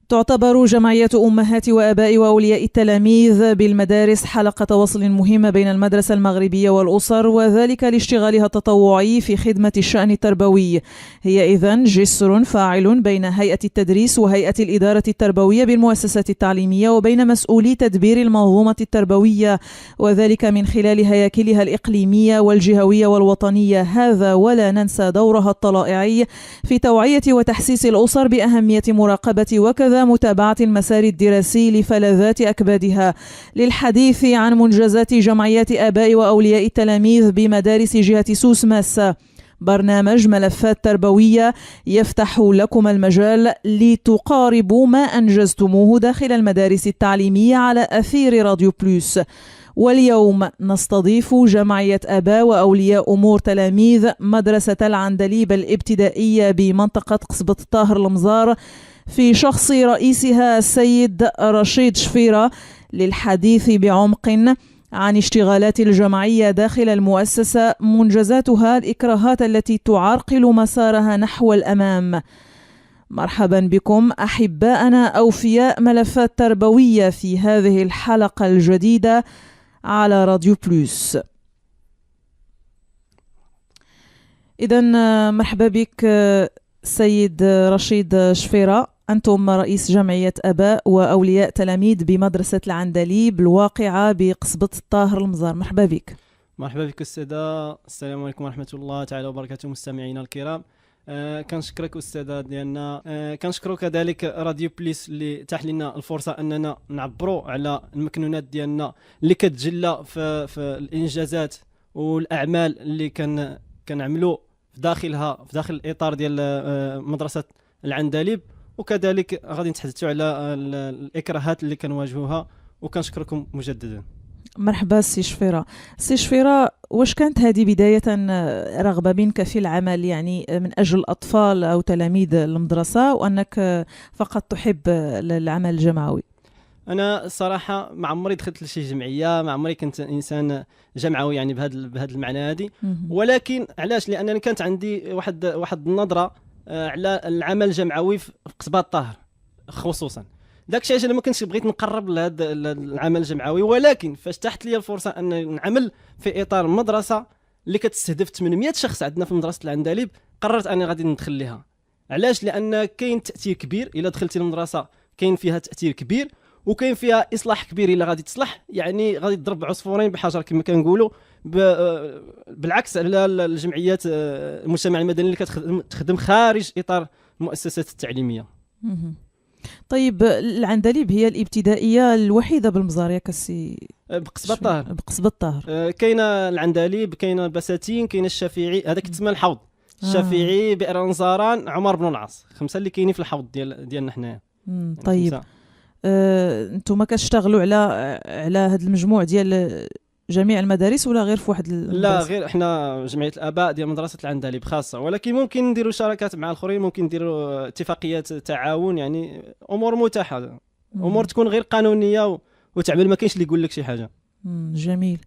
تعتبر جمعية أمهات وآباء وأولياء التلاميذ بالمدارس حلقة وصل مهمة بين المدرسة المغربية والأسر، وذلك لاشتغالها التطوعي في خدمة الشأن التربوي. هي إذن جسر فاعل بين هيئة التدريس وهيئة الإدارة التربوية بالمؤسسات التعليمية وبين مسؤولي تدبير المنظومة التربوية، وذلك من خلال هياكلها الإقليمية والجهوية والوطنية. هذا ولا ننسى دورها الطلائعي في توعية وتحسيس الأسر بأهمية مراقبة وكذا متابعة المسار الدراسي لفلذات أكبادها. للحديث عن منجزات جمعيات آباء وأولياء التلاميذ بمدارس جهة سوس ماسة، برنامج ملفات تربوية يفتح لكم المجال لتقاربوا ما أنجزتموه داخل المدارس التعليمية على أثير راديو بلوس. واليوم نستضيف جمعية آباء وأولياء أمور تلاميذ مدرسة العندليب الابتدائية بمنطقة قصبة الطاهر المزار في شخص رئيسها السيد رشيد شفيرة، للحديث بعمق عن اشتغالات الجمعية داخل المؤسسة، منجزاتها، الإكراهات التي تعرقل مسارها نحو الأمام. مرحبا بكم أحباءنا أوفياء ملفات تربوية في هذه الحلقة الجديدة على راديو بلوس. إذن مرحبا بك سيد رشيد شفيرة، أنتم رئيس جمعية آباء وأولياء تلاميذ بمدرسة العندليب الواقعة بقصبة الطاهر المزار. مرحبا بك. مرحبا بك أستاذة، السلام عليكم ورحمة الله تعالى وبركاته. مستمعينا الكرام، كنشكرك أستاذة ديالنا، كنشكروا كذلك راديو بليس اللي تاح لنا الفرصة أننا نعبروا على المكنونات ديالنا اللي كتجلى في الإنجازات والأعمال اللي كنعملوا في داخل الإطار ديال مدرسة العندليب، وكذلك غادي نتحدثوا على الإكراهات اللي كنواجهوها، وكنشكركم مجددا. مرحبا سي شفيرة. سي شفيرة، واش كانت هذه بداية رغبة منك في العمل يعني من أجل الأطفال أو تلاميذ المدرسة، وأنك فقط تحب العمل الجمعوي؟ أنا صراحة ما عمري دخلت لشي جمعية، ما عمري كنت إنسان جمعوي يعني بهذا المعنى هذه، ولكن علاش؟ لأنني كانت عندي واحد النظرة على العمل الجمعوي في قصبة الطاهر خصوصا. داك الشيء انا ما كنتش بغيت نقرب لهذا العمل الجمعوي، ولكن فاش تحت لي الفرصه ان نعمل في اطار مدرسه اللي كتستهدف 800 شخص عندنا في مدرسه العندليب، قررت اني غادي ندخل ليها. علاش؟ لان كاين تاثير كبير الا دخلتي المدرسه، كاين فيها تاثير كبير وكاين فيها اصلاح كبير الا غادي تصلح، يعني غادي تضرب عصفورين بحجر كما كنقولوا. بالعكس على الجمعيات المجتمع المدني اللي كتخدم خارج اطار المؤسسات التعليميه. طيب، العندليب هي الابتدائية الوحيدة بالمزار ياك السي؟ بقصبة الطاهر. بقصبة الطاهر كاينه العندليب، كاينه البساتين، كاينه الشافعي، هذاك تسمى الحوض. الشافعي، بئر نزاران، عمر بن العاص، 5 اللي كاينين في الحوض ديالنا حنايا. طيب، انتم كتشتغلوا على هذا المجموع ديال جميع المدارس ولا غير في واحد المدرسة؟ لا، غير احنا جمعية الآباء ديال مدرسة العندليب خاصة، ولكن ممكن نديروا شراكات مع الآخرين، ممكن نديروا اتفاقيات تعاون، يعني أمور متاحة، أمور تكون غير قانونية وتعمل، ما كاينش اللي يقول لك شي حاجة. جميل.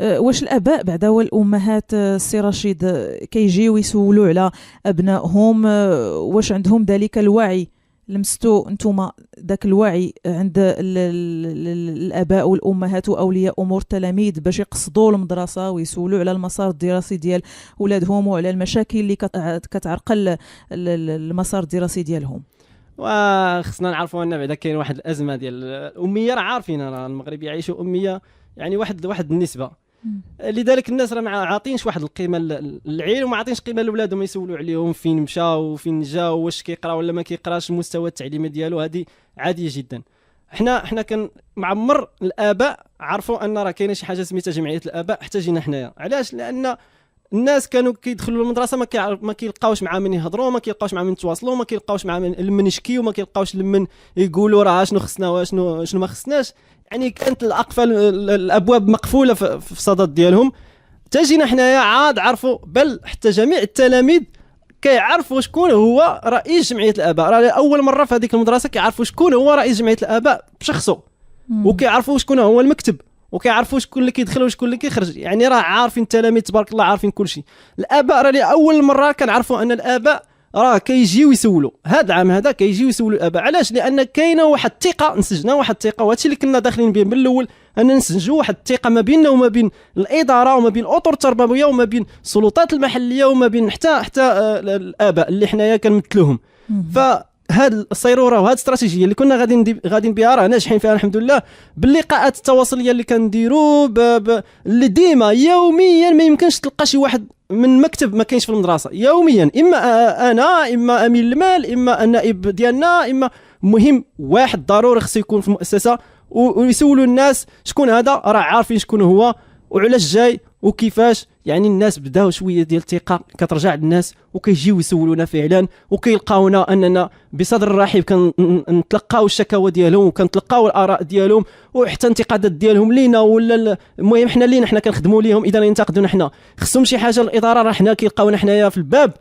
واش الآباء بعدا والأمهات السي رشيد كيجيو يسولوا على أبنائهم، واش عندهم ذلك الوعي؟ لمستوا انتم ذاك الوعي عند الآباء والأمهات وأولياء أمور التلاميذ باش يقصدوا المدرسة ويسولوا على المسار الدراسي ديال أولادهم وعلى المشاكل اللي كتعرقل المسار الدراسي ديالهم؟ وخصنا نعرفوا أن بعدا كاين واحد الأزمة ديال الأمية، راه عارفين راه المغرب يعيشوا أمية، يعني واحد النسبة. لذلك الناس راه ما عاطينش واحد القيمه للعيل وما عاطينش قيمه لولادهم، يسولوا عليهم فين مشاو وفين جاو، واش كيقرا ولا ما كيقراش، المستوى التعليمي ديالو، هذه عاديه جدا. حنا كان معمر الاباء عرفوا ان راه كاينه شي حاجه سميتها جمعيه الاباء، حتى جينا حنايا. علاش؟ لان الناس كانوا كيدخلوا للمدرسه ما كيلقاوش مع من يهضروا، ما كيلقاوش مع من يتواصلوا، ما كيلقاوش مع من يشكيوا، ما كيلقاوش لمن يقولوا راه شنو خصنا وشنو ما خصناش. يعني كانت الاقفال الابواب مقفوله في الصدد ديالهم. تجينا حنايا عاد عرفوا، بل حتى جميع التلاميذ كيعرفوا شكون هو رئيس جمعيه الاباء. راه اول مره في هذيك المدرسه كيعرفوا شكون هو رئيس جمعيه الاباء بشخصه، وكيعرفوا شكون هو المكتب، وكيعرفوا شكون اللي كيدخل وشكون اللي كيخرج. يعني راه عارفين التلاميذ تبارك الله، عارفين كل شيء. الاباء راه لاول مره كنعرفوا ان الاباء راه كيجيو يسولوا هذا العام هذا كيجيو يسولوا الاباء. علاش؟ لان كاينه واحد الثقه، نسجنا واحد الثقه، وهادشي اللي كنا داخلين به من الاول، ان نسجوا واحد الثقه ما بيننا وما بين الاداره وما بين الاطر التربويه وما بين السلطات المحليه وما بين حتى الاباء اللي حنايا كنمثلوهم. فهاد الصيروره وهاد الاستراتيجيه اللي كنا غاديين بها راه ناجحين فيها الحمد لله، باللقاءات التواصليه اللي كنديروا اللي ديما يوميا ما يمكنش تلقى شي واحد من مكتب ما كاينش في المدرسه اما انا اما امين المال اما النائب ديالنا اما مهم واحد ضروري خصو يكون في المؤسسه ويسولوا الناس شكون هذا، راه عارفين شكون هو وعلاش جاي وكيفاش. يعني الناس بداو شويه ديال الثقه كترجع للناس وكيجيو يسولونا فعلا وكيلقاونا اننا بصدر رحب كنتلقاو الشكاوى ديالهم وكنتلقاو الاراء ديالهم وحتى انتقادات ديالهم لينا ولا المهم حنا لينا حنا كنخدموا ليهم. اذا ينتقدونا حنا خصهم شي حاجه الاداره راه حنا كيلقاونا حنايا في الباب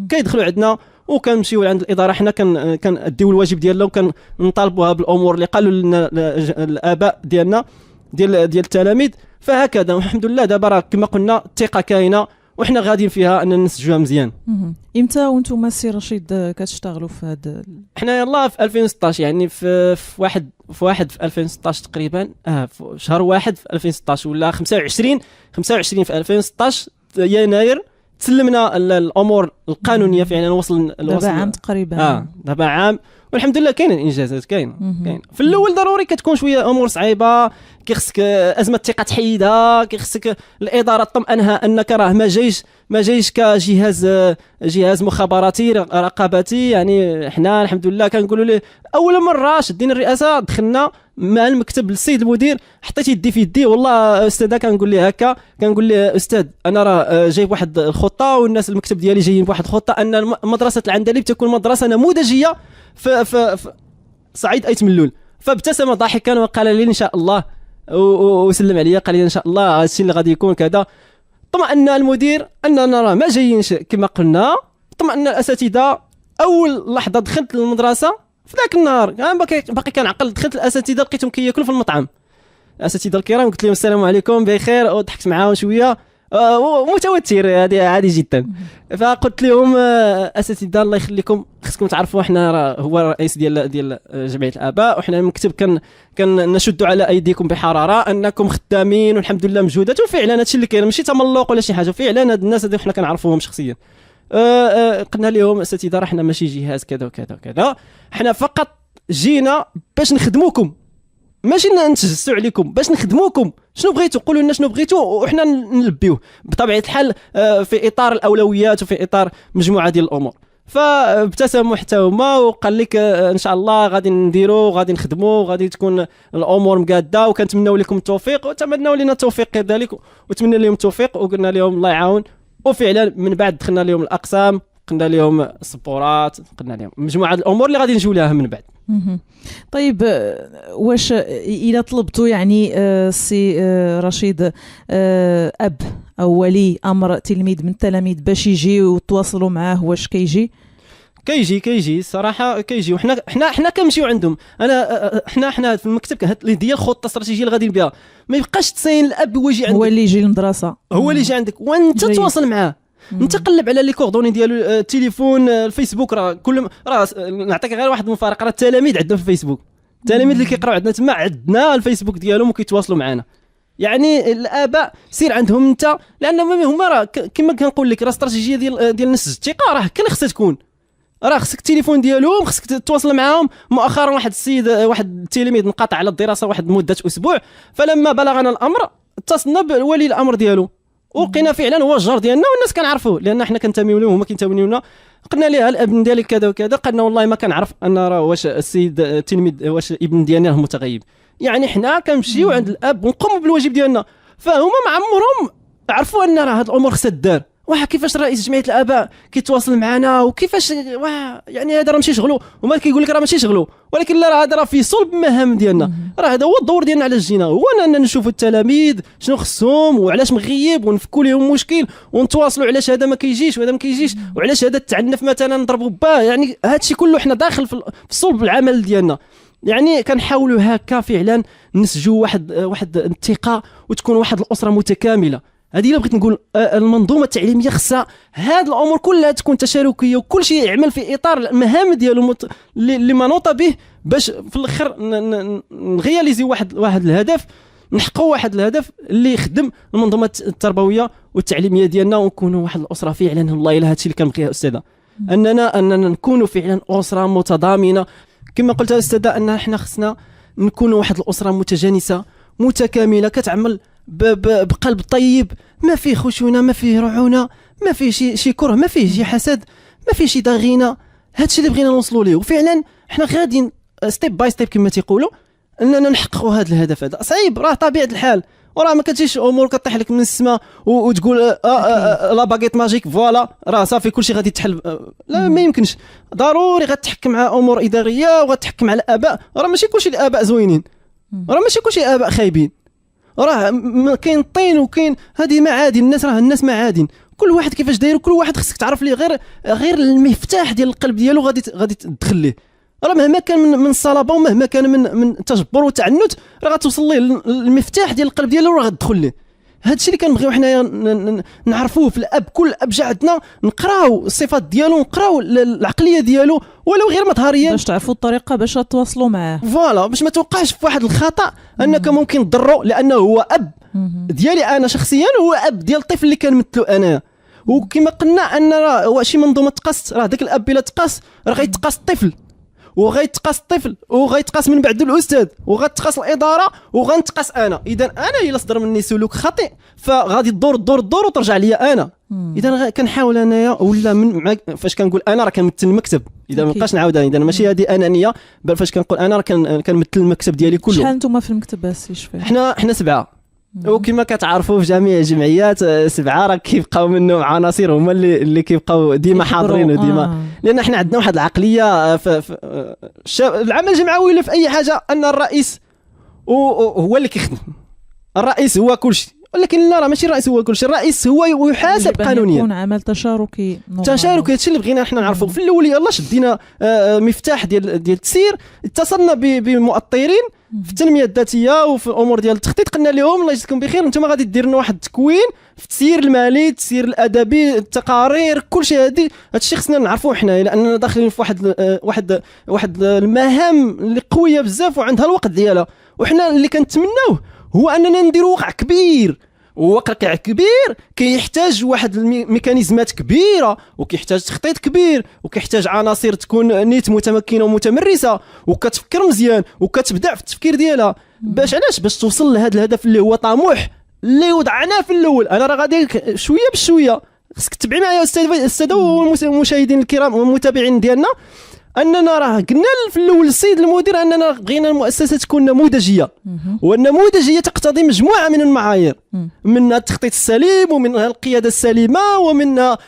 كيدخلوا عندنا وكنمشيو عند الاداره. حنا كنديو الواجب ديالنا وكنطالبوها بالامور اللي قالوا لنا الاباء ديالنا ديال التلاميذ. فهكذا الحمد لله دابا راه كما قلنا الثقه كاينه وحنا غاديين فيها ان نسجلوها مزيان. امتى وانتم السي رشيد كتشتغلوا في هذا؟ حنا يلاه في 2016 يعني في واحد في 2016 تقريبا في شهر واحد في 2016 ولا 25 في 2016 يناير تسلمنا الامور القانونيه فعلا. وصل دابا عام تقريبا دابا عام والحمد لله كاين الانجازات كاين. في الاول ضروري كتكون شويه امور صعيبه، كيخصك ازمه ثقه تحيدها، كيخصك الاداره تطمئنها انك راه ما جايش جهاز مخابراتي رقاباتي. يعني حنا الحمد لله كنقولوا له اول مره شدينا الرئاسه دخلنا مع المكتب للسيد المدير حطيت يدي في يدي والله استاذ كنقول ليه هكا كنقول ليه استاذ انا راه جايب واحد الخطه والناس المكتب ديالي جايين بواحد الخطه ان مدرسه العندليب تكون مدرسه نموذجيه في صعيد ايت ملول. فابتسم ضاحكا وقال لي ان شاء الله وسلم عليا قال لي ان شاء الله هادشي اللي غادي يكون كذا. طمأن المدير اننا راه ما جايينش كما قلنا. طمأن الاساتذه. اول لحظه دخلت للمدرسه في ذاك النهار باقي كنعقل، دخلت الاساتذه لقيتهم كياكلوا في المطعم. الاساتذه الكرام قلت لهم السلام عليكم بخير وضحكت معاهم شويه متوتر عادي جدا. فقلت لهم اساتذه الله يخليكم خصكم تعرفوا احنا راه هو الرئيس ديال جمعيه الاباء وحنا المكتب كنشدوا على ايديكم بحراره انكم خدامين والحمد لله مجهودات. وفعلا هادشي اللي كاين ماشي تملق ولا شي حاجه، فعلا هاد الناس هادو حنا كنعرفوهم شخصيا. قلنا لهم اساتذه راه حنا ماشي جهاز كذا وكذا وكذا، حنا فقط جينا باش نخدموكم ماشي نتجسسوا عليكم، باش نخدموكم. شنو بغيتوا قولوا لنا شنو بغيتوا وحنا نلبيوه بطبيعه الحال في اطار الاولويات وفي اطار مجموعه ديال الامور. فابتسموا حتى هما وقال لك ان شاء الله غادي نديروا غادي نخدموا غادي تكون الامور مقاده وكنتمناو لكم التوفيق وتمناو لنا التوفيق كذلك وتمنى لهم التوفيق وقلنا لهم الله يعاون. وفعلا من بعد دخلنا لهم الاقسام، قلنا لهم السبورات، قلنا لهم مجموعه الامور اللي غادي نجيو لها من بعد. طيب واش الى طلبتوا يعني سي رشيد اب او ولي امر تلميذ من التلاميذ باش يجي وتواصلوا معاه واش كيجي الصراحه كيجي وحنا كنمشيو عندهم. انا حنا في المكتب ديال الخطه الاستراتيجيه اللي غادي بها ما يبقاش تسين الاب ويجي عندك، هو اللي يجي للمدرسه، هو اللي يجي عندك وانت تواصل معاه. انت قلب على لي كوردوني ديالو التليفون الفيسبوك راه كل راه نعطيك غير واحد المفارقه راه التلاميذ عندنا في الفيسبوك، التلاميذ اللي كيقراو عندنا تما عندنا الفيسبوك ديالهم وكيتواصلوا معنا. يعني الاباء سير عندهم انت لان هما راه كما كنقول لك راه استراتيجيه ديال نسج الثقه راه كل خصها تكون راه خصك التليفون ديالهم خصك تتواصل معاهم. مؤخرا واحد السيد واحد التلميذ انقطع على الدراسه واحد مده اسبوع، فلما بلغنا الامر اتصلنا بولي الامر ديالو ولقينا فعلا هو الجار ديالنا والناس كنعرفوه لان حنا كنتميو لهم وهما كينتميو لنا. قلنا ليه الابن ديالك كذا وكذا، قالنا والله ما كنعرف ان راه واش السيد التلميذ واش الابن ديالنا متغيب. يعني حنا كنمشيو عند الاب ونقوموا بالواجب ديالنا، فهما مع عمرهم عرفوا ان راه هاد الامور خصها تدار. كيفاش رئيس جمعيه الاباء كيتواصل معنا وكيفاش يعني هذا راه ماشي شغلو، وما كيقول لك راه ماشي شغلو، ولكن لا راه هذا راه في صلب المهام ديالنا، راه هذا هو الدور ديالنا على الجينا، هو اننا نشوفوا التلاميذ شنو خصهم وعلاش مغيب ونفكوا لهم مشكل ونتواصلوا علاش هذا ما كيجيش وهذا ما كيجيش وعلاش هذا التعنف مثلا نضربوا باه. يعني هذا الشيء كله حنا داخل في صلب العمل ديالنا. يعني كنحاولوا هكا فعلا نسجوا واحد الثقه وتكون واحد الاسره متكامله. هذه اللي بغيت نقول. المنظومه التعليميه خصها هاد الامور كلها تكون تشاركيه، وكل شيء يعمل في اطار المهام ديالو اللي منوط به، باش في الاخر نغياليزي واحد الهدف، نحققوا واحد الهدف اللي يخدم المنظومه التربويه والتعليميه ديالنا، ونكونوا واحد الاسره فعلا. والله الا هادشي اللي كنبغيها استاذه، اننا نكونوا فعلا اسره متضامنه كما قلت استاذه، ان احنا خصنا نكونوا واحد الاسره متجانسه متكامله، كتعمل بقلب طيب، ما فيه خشونه، ما فيه رعونه، ما فيه شي كره، ما فيه شي حسد، ما فيه شي ضغينه. هادشي اللي بغينا نوصلوا ليه، وفعلا حنا غاديين ستيب باي ستيب كما تيقولوا اننا نحققوا هذا الهدف. هذا صعيب، راه طبيعه الحال، وراه ما كتجيش امور كطيح لك من السماء وتقول لا باغيت ماجيك فوالا راه صافي كلشي غادي يتحل. لا، ما يمكنش. ضروري غتحكم مع امور اداريه، وغتحكم مع الاباء. راه ماشي كلشي الاباء زوينين، راه ماشي كلشي اباء خايبين، راه كاين طين وكاين هذه معادن. الناس راه الناس معادن، كل واحد كيفاش داير، كل واحد خصك تعرف ليه غير المفتاح ديال القلب ديالو غادي تدخل ليه. راه مهما كان من الصلابه، ومهما كان من تجبر وتعنت، راه غتوصل ليه المفتاح ديال القلب ديالو، راه غتدخل ليه. هادشي اللي كنبغيو حنايا نعرفوه في الاب. كل اب جا عندنا نقراو الصفات ديالو، نقراو العقليه ديالو، ولو غير مظهريا، باش تعرفوا الطريقه باش تواصلوا معاه. فوالا، باش ما توقعش في واحد الخطا انك ممكن تضرو، لانه هو اب ديالي انا شخصيا، هو اب ديال الطفل اللي كنمثلو انا. وكما قلنا ان راه شي منظومه تقاس، راه داك الاب الا تقاس راه غيتقاس الطفل، وغيتقاس الطفل، وغيتقاس من بعد الاستاذ، وغتقاس الاداره، وغنتقاس انا. اذا انا الا صدر مني سلوك خاطئ فغادي تدور وترجع ليا انا. اذا كنحاول انايا، ولا فاش كنقول انا راه كنمثل المكتب، اذا ما بقاش نعاودها، اذا ماشي هذه انانيه، بل فاش كنقول انا راه كنمثل المكتب ديالي كله. شحال نتوما في المكتب السي شفيق؟ حنا 7، وكما كتعرفوا في جميع الجمعيات 7 راه كيبقاو منهم عناصر هما اللي كيبقاو ديما حاضرين وديما لان حنا عندنا واحد العقليه في العمل الجمعوي ولا في اي حاجه، ان الرئيس هو اللي كيخدم، الرئيس هو كل شيء. ولكن لا، راه ماشي الرئيس هو كل شيء، الرئيس هو يحاسب قانونيا، يكون عمل تشاركي. هادشي اللي بغينا حنا نعرفوا. في الاول يلاه شدينا مفتاح ديال التسيير، اتصلنا بمؤطرين في التنميه الذاتيه وفي الامور ديال التخطيط، قلنا لهم الله يجزيكم بخير، انتم غادي دير لنا واحد التكوين في التسيير المالي، التسيير الادبي، التقارير، كل شيء. هادشي خصنا نعرفوه حنا، لاننا داخلين في واحد المهام اللي قويه بزاف وعندها الوقت ديالها. وحنا اللي كنتمناوه هو اننا نديروا واقع كبير، وواقع كبير كيحتاج واحد الميكانيزمات كبيره، وكيحتاج تخطيط كبير، وكيحتاج عناصر تكون نيت متمكنه ومتمرسه وكتفكر مزيان وكتبدع في التفكير ديالها. باش توصل لهذا الهدف اللي هو طموح اللي وضعناه في الاول. انا راه غادي شويه بشويه، خصك تتبعي معايا الساده والمشاهدين الكرام والمتابعين ديالنا، اننا راه قلنا في الاول السيد المدير اننا بغينا المؤسسه تكون نموذجيه، والنموذجيه تقتضي مجموعه من المعايير، منها التخطيط السليم، ومنها القياده السليمه، ومنها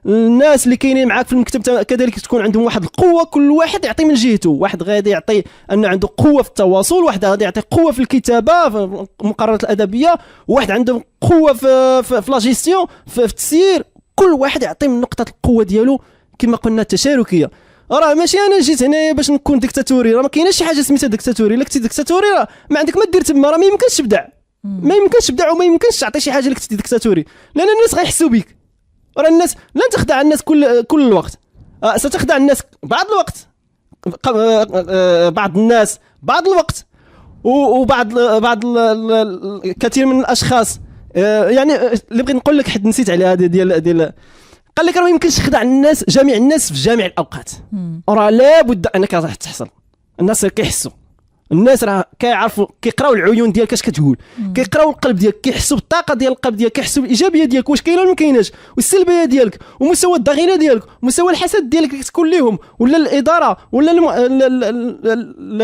الناس اللي كاينين معاك في المكتب كذلك تكون عندهم واحد القوه، كل واحد يعطي من جهته. واحد غادي يعطي انه عنده قوه في التواصل، واحد غادي يعطي قوه في الكتابه في المقررات الادبيه، واحد عنده قوه في لا جيستيون في التسيير. كل واحد يعطي من نقطه القوه ديالو كما قلنا التشاركيه. راه ماشي انا جيت هنايا باش نكون ديكتاتوري، راه ما كايناش شي حاجه سميتها ديكتاتوري. الا كنتي ديكتاتوري راه ما عندك ما دير تما، راه ما يمكنش تبدع، وما يمكنش تعطي شي حاجه اللي كنتي ديكتاتوري، لان الناس غيحسوا بك. راه الناس لن تخدع الناس كل الوقت، ستخدع الناس بعض الوقت، بعض الناس بعض الوقت، وبعض كثير من الاشخاص. يعني اللي بغيت نقول لك حد نسيت على هذه ديال قال لك راه ما يمكنش تخدع الناس، جميع الناس في جميع الاوقات. راه لابد انك راح تحصل. الناس كيحسوا، الناس راه كيعرفوا، كيقراو العيون ديالك اش كتقول، كيقراو القلب ديالك، كيحسوا بالطاقه ديال القلب ديالك، كيحسوا بالايجابيه ديالك واش كاينه ولا ما كايناش، والسلبيه ديالك، ومستوى الضغينه ديالك، ومستوى الحسد ديالك اللي تكون ليهم، ولا الاداره، ولا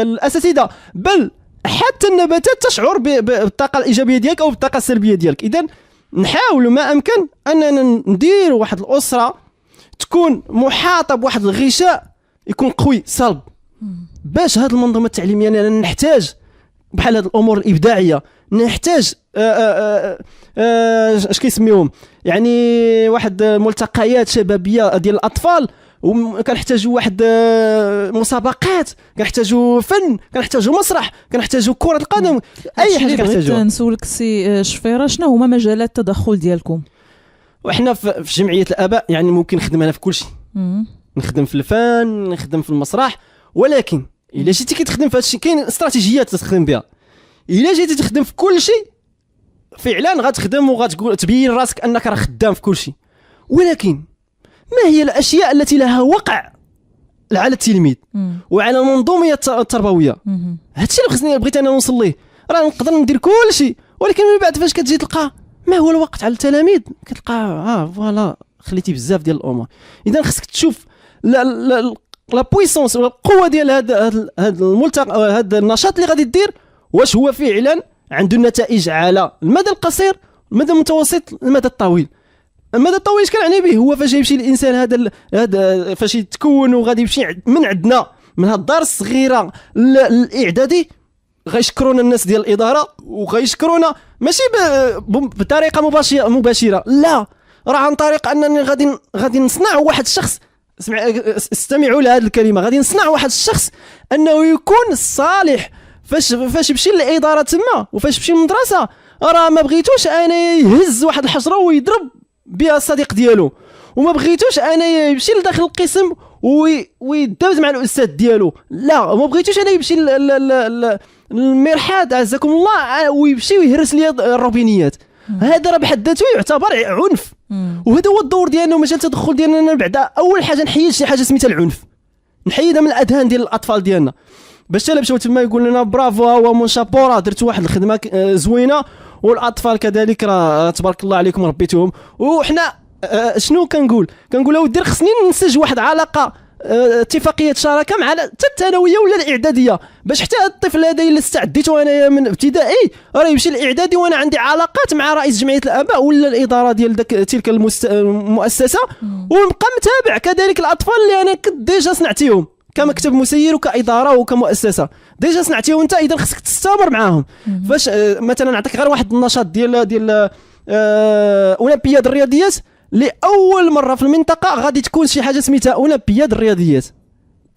الاساتذه، بل حتى النباتات تشعر بالطاقه الايجابيه ديالك او بالطاقه السلبيه ديالك. اذا نحاولوا ما امكن اننا نديروا واحد الاسره تكون محاطه بواحد الغشاء يكون قوي صلب، باش هذه المنظومه التعليميه لان نحتاج بحال هذه الامور الابداعيه، نحتاج اش كيسميوهم، يعني واحد ملتقيات شبابيه ديال الاطفال وكنحتاجوا واحد مسابقات، كنحتاجوا فن، كنحتاجوا مسرح، كنحتاجوا كرة القدم، اي حاجه كنحتاجوها. نسولك سي شفيرة، شنو هما مجالات التدخل ديالكم؟ وحنا في جمعيه الاباء يعني ممكن نخدم انا في كل شيء، نخدم في الفن، نخدم في المسرح، ولكن الا جيتي كتخدم في هذا الشيء كاين استراتيجيات تخدم بها. الا جيتي تخدم في كل شيء فعلا غتخدم وغتقول تبين راسك انك راه خدام في كل شيء، ولكن ما هي الاشياء التي لها وقع على التلميذ وعلى المنظومه التربويه؟ هادشي اللي خصني بغيت انا نوصل ليه. راه نقدر ندير كل شيء، ولكن من بعد فاش كتجي تلقى ما هو الوقت على التلاميذ كتلقى فوالا خليتي بزاف ديال الامور. اذا خصك تشوف لا بويسونس ولا القوه ديال هذا النشاط اللي غادي دير، واش هو فعلا عنده نتائج على المدى القصير، المدى المتوسط، المدى الطويل. المدى الطويل اش كنعني به؟ هو فاش يمشي الانسان هذا فاش يتكون وغادي يمشي من عندنا من هاد الدار الصغيره الاعدادي، غيشكرونا الناس ديال الاداره وغيشكرونا ماشي بطريقه مباشره، لا، راه عن طريق انني غادي نصنع واحد الشخص. استمعوا لهذه الكلمه، غادي نصنع واحد الشخص انه يكون صالح فاش يمشي للاداره تما وفاش يمشي للمدرسه. راه ما بغيتوش انا يهز واحد الحجره ويضرب بها الصديق ديالو، وما بغيتوش انا يمشي لداخل القسم ويدابز مع الاستاذ ديالو، لا، ما بغيتوش انا يمشي المرحاض عزكم الله ويمشي ويهرس لي الروبينيات. هذا راه بحد ذاته يعتبر عنف، وهذا هو الدور ديالنا ومجال التدخل ديالنا. بعدا اول حاجه نحيد شي حاجه سميتها العنف، نحيدها من الاذهان ديال الاطفال ديالنا، باش حتى مشاو تما يقول لنا برافو هو مون شابو راه درتوا واحد الخدمه زوينه، والاطفال كذلك راه تبارك الله عليكم ربيتوهم. وحنا شنو كنقول اودي خصني ننسج واحد علاقه اتفاقيه شراكه مع حتى الثانويه ولا الاعداديه، باش حتى الطفل هذا اللي استعديته انايا من ابتدائي راه يمشي الاعدادي وانا عندي علاقات مع رئيس جمعيه الاباء ولا الاداره ديال تلك المؤسسه، ونبقى متابع كذلك الاطفال اللي انا كنت ديجا صنعتيهم كمكتب مسير وكاداره وكمؤسسه، ديجا صنعتيهم انت. اذا خصك تستمر معاهم. فاش مثلا نعطيك غير واحد النشاط ديال اولمبياد الرياضيات، لاول مره في المنطقه غادي تكون شي حاجه سميتها اولمبياد الرياضيات.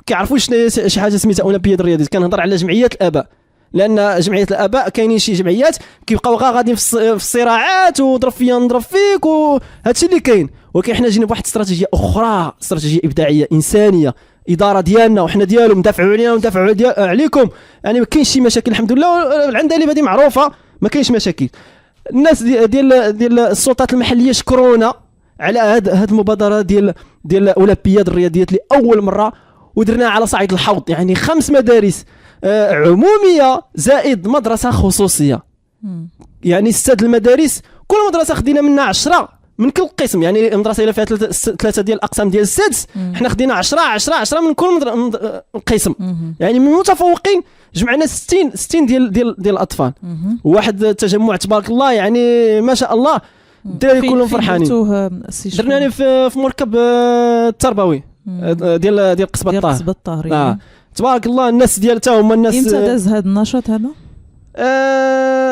كيعرفوش شي حاجه سميتها اولمبياد الرياضيات؟ كنهضر على جمعيات الاباء، لان جمعيه الاباء كاينين شي جمعيات كيبقاو غاديين في الصراعات وضرب فيا نضرب فيك وهادشي اللي كاين، ولكن حنا جينا بواحد استراتيجيه اخرى، استراتيجيه ابداعيه انسانيه، اداره ديالنا وحنا ديالهم، ندافعوا علينا وندافعوا عليكم. يعني ما كاينش شي مشاكل الحمد لله، العندليب هذه معروفه ما كاينش مشاكل. الناس ديال السلطات المحليه شكرونا على هاد المبادره ديال اولمبياد الرياضيات لاول مره، ودرناها على صعيد الحوض، يعني 5 مدارس عموميه زائد مدرسه خصوصيه. يعني 6 المدارس، كل مدرسه خدينا منها 10 من كل قسم. يعني المدرسه الا فيها 3 ديال الاقسام ديال السادس، حنا خدينا 10 من كل قسم. يعني من المتفوقين جمعنا 60 ديال الاطفال، وواحد التجمع تبارك الله، يعني ما شاء الله الدراري كلهم فرحانين. درنا في مركب التربوي ديال قصبة الطاهر. تبارك الله الناس ديال تا هما الناس. امتى داز هذا النشاط هذا؟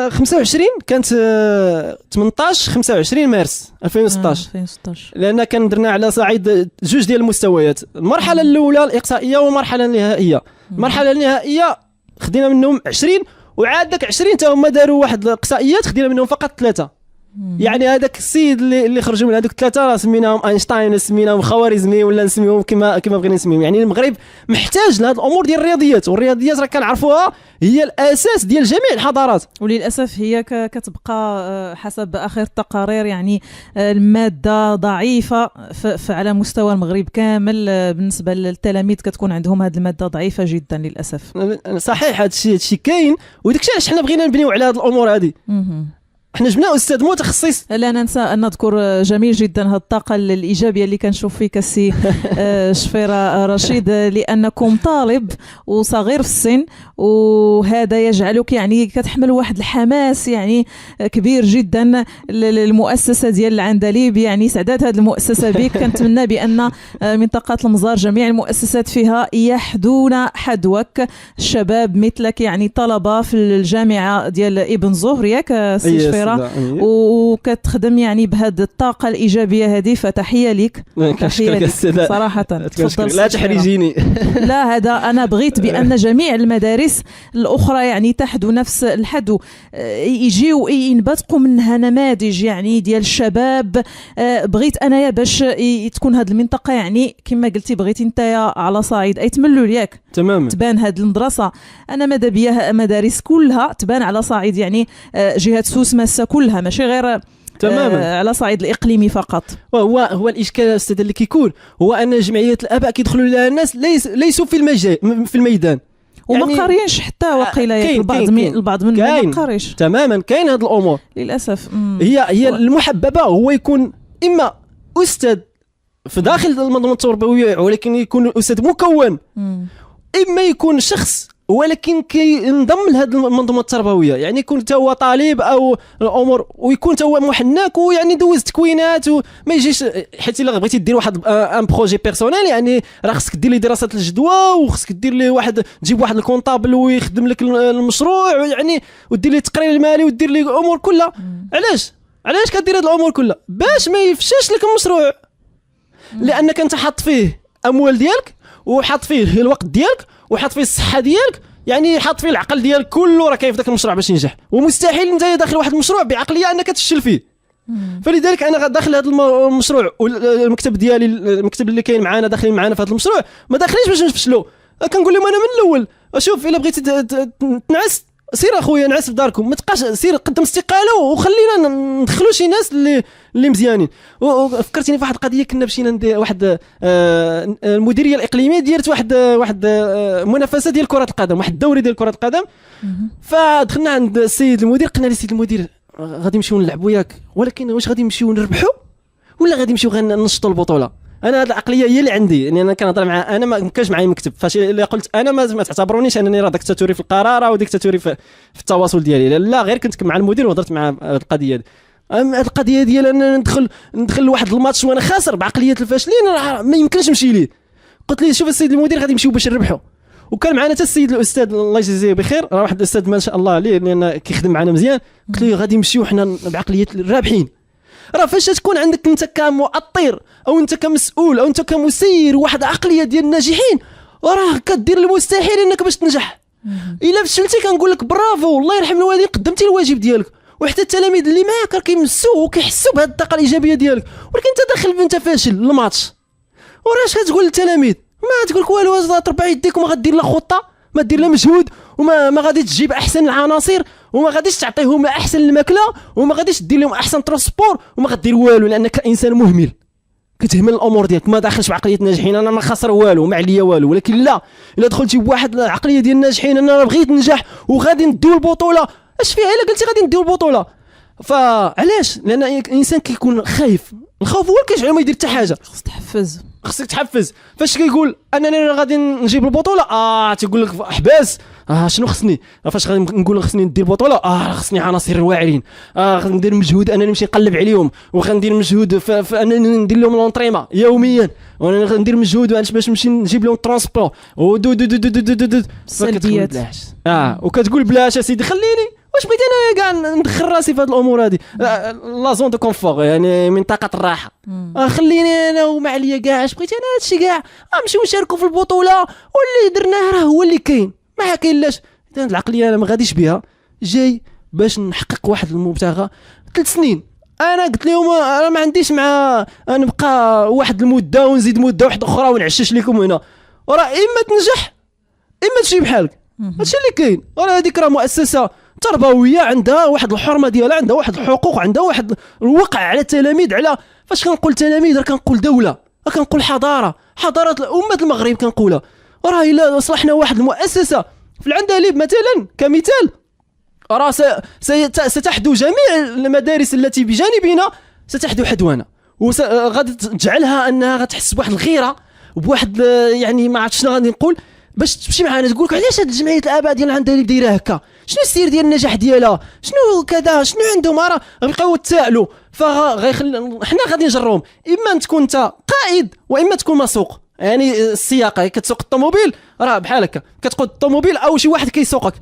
25 كانت 25 مارس 2016. لان كان درنا على صعيد 2 ديال المستويات، المرحله الاولى الاقصائيه والمرحله النهائيه. المرحله النهائيه خدينا منهم 20، وعاد داك 20 تا هما داروا واحد الاقصائيات خدينا منهم فقط 3. يعني هذاك السيد اللي خرجوا من هذوك 3 راه سميناهم اينشتاين، سميناهم خوارزمي، ولا نسميهم كما بغينا نسميهم. يعني المغرب محتاج لهذه الامور ديال الرياضيات، والرياضيات راه كنعرفوها هي الاساس ديال جميع الحضارات. وللاسف هي كتبقى حسب اخر التقارير يعني الماده ضعيفه على مستوى المغرب كامل. بالنسبه للتلاميذ كتكون عندهم هذه الماده ضعيفه جدا للاسف. صحيح، هذا الشيء كاين، وداك الشيء علاش حنا بغينا نبنيو على هذه الامور هذه. احنا جبنا استاذ متخصص. لا ننسى ان نذكر جميل جدا هذه الطاقه الايجابيه اللي كنشوف فيك السي شفيرة رشيد، لانكم طالب وصغير في السن، وهذا يجعلك يعني كتحمل واحد الحماس يعني كبير جدا للمؤسسه ديال العندليب. يعني سعدات هذه المؤسسه بك. كنتمنى بان منطقه المزار جميع المؤسسات فيها يحدون حدوك الشباب مثلك، يعني طلبه في الجامعه ديال ابن زهر، ياك سي شفيرة؟ مبكره وكتخدم يعني بهذه الطاقه الايجابيه هذه، فتحيه لك. تحيه لك صراحه. تفضل. لا تحرجيني. لا، هذا انا بغيت بان جميع المدارس الاخرى يعني تحدو نفس الحدو، يجيو ينبثقوا منها نماذج يعني ديال الشباب. بغيت انايا باش تكون هذه المنطقه يعني كما قلتي بغيتي نتايا على صعيد اي تملوا ياك تماما تبان هذه المدرسه. انا ماذا بيا مدارس كلها تبان على صعيد يعني جهه سوس ماسه كلها، ماشي غير تماما على صعيد الاقليمي فقط. هو الاشكال استاذ اللي كيكون هو ان جمعيه الاباء كيدخلوا لها الناس ليسوا في الميدان وما يعني قارينش حتى وقيله البعض من ما قاريش تماما. كاين هذه الامور للاسف. هي المحببه هو يكون اما استاذ في داخل المنظومه التربويه ولكن يكون الاستاذ مكون، اما يكون شخص ولكن كينضم لهذه المنظومه التربويه، يعني يكون حتى هو طالب او الامور ويكون حتى هو محنك ويعني دوز تكوينات وما يجيش. حيت الا بغيتي دير واحد ان بروجي بيرسونيل يعني راه خصك دير لي دراسه الجدوى وخصك دير لي واحد تجيب واحد الكونطابل ويخدم لك المشروع يعني ودير لي التقرير المالي ودير لي الامور كلها. علاش كدير هذه الامور كلها؟ باش ما يفشلش لك المشروع، لانك انت حاط فيه اموال ديالك وحاط فيه الوقت ديالك وحاط فيه الصحه ديالك، يعني حاط فيه العقل ديالك كله راه كاين في ذاك المشروع باش ينجح. ومستحيل انت داخل واحد المشروع بعقليه انك تفشل فيه. فلذلك انا داخل هذا المشروع والمكتب ديالي المكتب اللي كاين معنا داخلين معنا في هذا المشروع ما داخلينش باش نفشلوا. كنقول لهم انا من الاول شوف الا بغيتي تنعس سير اخويا نعس في داركم، ما تبقاش سير قدم استقاله وخلينا ندخلوا شي ناس اللي مزيانين. وفكرتيني في واحد القضيه كنا مشينا ندير واحد المديريه الاقليميه ديرت واحد منافسه ديال كره القدم، واحد الدوري ديال كره القدم. فدخلنا عند السيد المدير قلنا للسيد المدير غادي نمشيو نلعبوا ياك، ولكن واش غادي نمشيو نربحوا ولا غادي نمشيو غننشطوا البطوله؟ انا هذه العقليه هي اللي عندي، يعني انا كنهضر مع انا ما كانش معايا مكتب. فاش اللي قلت انا ما تعتبرونيش انني راه ديكتاتوري في القرار او ديكتاتوري في التواصل ديالي، لا غير كنت مع المدير وهضرت مع القضيه دي. هذه القضيه ديال ان ندخل واحد الماتش وانا خاسر بعقليه الفاشلين راه ما يمكنش نمشي ليه. قلت لي شوف السيد المدير غادي نمشيو باش نربحوا. وكان معنا حتى السيد الاستاذ الله يجزيه بخير، راه واحد الاستاذ ما شاء الله عليه لان كيخدم معنا مزيان. قلت له غادي نمشيو حنا بعقليه الرابحين. راه فاش تكون عندك انت كمؤطر او انت كمسؤول او انت كمسير واحد عقليه ديال الناجحين راه كدير المستحيل انك باش تنجح. الا فشلتي كنقول لك برافو الله يرحم الوالدين قدمتي الواجب ديالك. وحتى التلاميذ اللي معاك راه كيمسوا وكيحسوا بهذه الطاقه الايجابيه ديالك، ولكن انت داخل انت فاشل الماتش وراش كتقول للتلاميذ؟ ما تقول لك والو تربع يديك وما غدير لا خطه، ما دير لا مجهود وما غادي تجيب احسن العناصر وما غاديش تعطيهم احسن الماكله وما غاديش دير لهم احسن ترونسبور وما غدير والو، لانك انسان مهمل كتهمل الامور ديالك. ما داخلش بعقليه الناجحين انا ما خسر والو ما عليا والو. ولكن لا، الا دخلتي بواحد العقليه ديال الناجحين انا راه بغيت ننجح وغادي نديو البطوله، اش فيها الا قلتي غادي نديو البطوله؟ فعلاش؟ لان الانسان كيكون خايف. الخوف هو اللي كيجعلو ما يدير حتى حاجه. خصك تحفز. فاش كيقول انني غادي نجيب البطوله تيقول لك احباس شنو خصني؟ فاش غادي نقول خصني ندير بطوله خصني عناصر واعرين، غادي ندير مجهود انني نمشي نقلب عليهم وغندير مجهود في انني ندير لهم لونطريما يوميا وانا غندير مجهود باش نمشي نجيب لهم ترونسبور سلبيات وكتقول بلاش سيدي خليني واش بغيت انا كاع ندخل راسي في هذه الامور هذه لا زون دو كونفور يعني منطقه الراحه. خليني انا وما عليا كاع اش بغيت انا هادشي كاع نمشيو نشاركوا في البطوله واللي درناه راه هو اللي كاين ما كاينلاش. العقليه انا ما غاديش بها جاي باش نحقق واحد المبتغى 3 سنين. انا قلت لهم انا ما عنديش مع نبقى واحد المده ونزيد مده واحده اخرى ونعشش لكم هنا. راه اما تنجح اما تمشي بحالك، هادشي اللي كاين. راه هذيك راه مؤسسه تربويه عندها واحد الحرمه ديالها، عندها واحد الحقوق، عندها واحد الوقع على التلاميذ. على فاش كنقول تلاميذ راه كنقول دوله، كنقول حضاره الامه المغرب كنقولها. راه الا صلحنا واحد المؤسسه في العندليب مثلا كمثال راه ستحدو جميع المدارس التي بجانبنا ستحدو حدوانه وغادي تجعلها انها غتحس بواحد الغيره وبواحد يعني ما عرفتش شنو غادي نقول باش تمشي معنا تقول لك علاش هاد جمعيه الاباء ديال العندليب دايره هكا، شنو السير ديال النجاح ديالها، شنو كذا، شنو عندهم. راه غيبقاو يتسائلوا حنا غادي نجرهم. اما تكون انت قائد واما تكون مسوق، يعني السياقه كتسوق الطوموبيل راه بحال هكا كتقود الطوموبيل او شي واحد كيسوقك.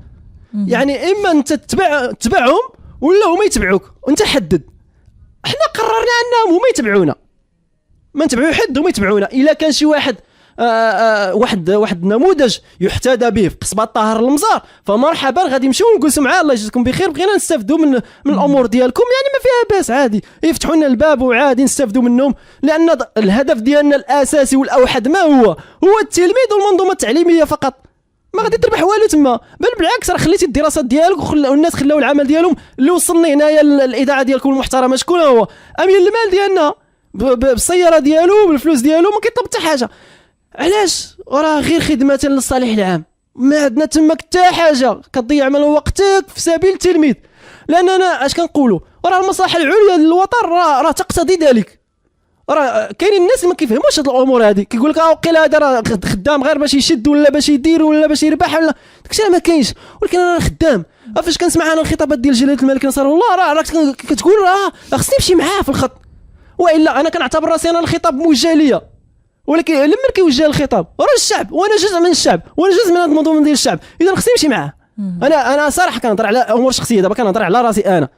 يعني اما انت تتبعهم ولا هما يتبعوك وانت حدد. احنا قررنا انهم هما يتبعونا، ما نتبعوا حد وما يتبعونا. الا كان شي واحد واحد النموذج يحتذى به في قصبة طاهر المزار فمرحبا، غادي نمشيو ونجلسوا معاه الله يجزيكم بخير، بغينا نستافدوا من الامور ديالكم، يعني ما فيها باس عادي، يفتحوا لنا الباب وعادي نستافدوا منهم. لان الهدف ديالنا الاساسي والاوحد ما هو التلميذ والمنظومه التعليميه فقط. ما غادي تربح والو تما، بل بالعكس راه خليتي الدراسات ديالك والناس خلاو العمل ديالهم. اللي وصلني هنايا الاذاعه ديالكم المحترمه شكون هو؟ امين المال ديالنا بالسياره ديالو بالفلوس ديالو، ما كيطلب حتى حاجه. علاش؟ وراه غير خدمه للصالح العام، ما عندنا تماك حتى حاجه، كتضيع من وقتك في سبيل التلميذ. لان انا اش كنقولوا، راه المصلحه العليا للوطن راه تقتضي ذلك. راه كاينين الناس اللي ما كيفهموش هاد الامور هذه، كيقول لك وقيل هذا راه خدام غير باش يشد ولا باش يدير ولا باش يربح ولا داكشي ما كاينش. ولكن انا خدام. فاش كنسمع انا الخطابات ديال جلاله الملك نصر الله راه كتقول خصني نمشي معاه في الخط، والا انا كنعتبر راسي انا الخطاب موجه ليا. ولكن لما كيوجه الخطاب راه الشعب، وانا جزء من الشعب، وانا جزء من هذا المنظومه ديال الشعب، اذا خصني نمشي معاه. انا صراحه كنهضر على امور شخصيه، دابا كنهضر على راسي انا.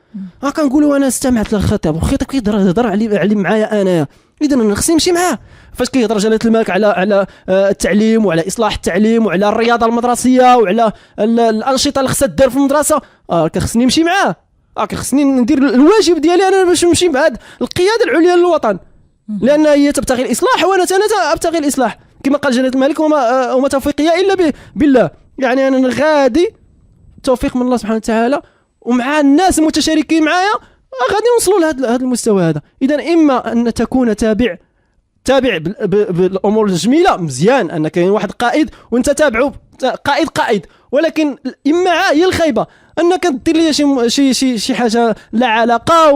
كنقولوا انا استمعت للخطاب والخطاب كيهضر علي معايا انايا، اذا انا خصني نمشي معاه. فاش كيهضر جلاله الملك على التعليم وعلى اصلاح التعليم وعلى الرياضه المدرسيه وعلى الانشطه اللي خصها دار في المدرسه، خصني نمشي معاه. خصني ندير الواجب ديالي انا باش نمشي مع القياده العليا للوطن، لان هي تبتغي الاصلاح وانا ابتغي الاصلاح كما قال جلاله الملك وما توفيقي الا بالله. يعني انا غادي توفيق من الله سبحانه وتعالى ومع الناس المتشاركين معايا غادي نوصلوا لهذا المستوى هذا. اذا اما ان تكون تابع بالامور الجميله، مزيان ان كاين واحد قائد وانت تابعه قائد، ولكن اما هي الخيبه انك دير لي شي حاجه لا علاقه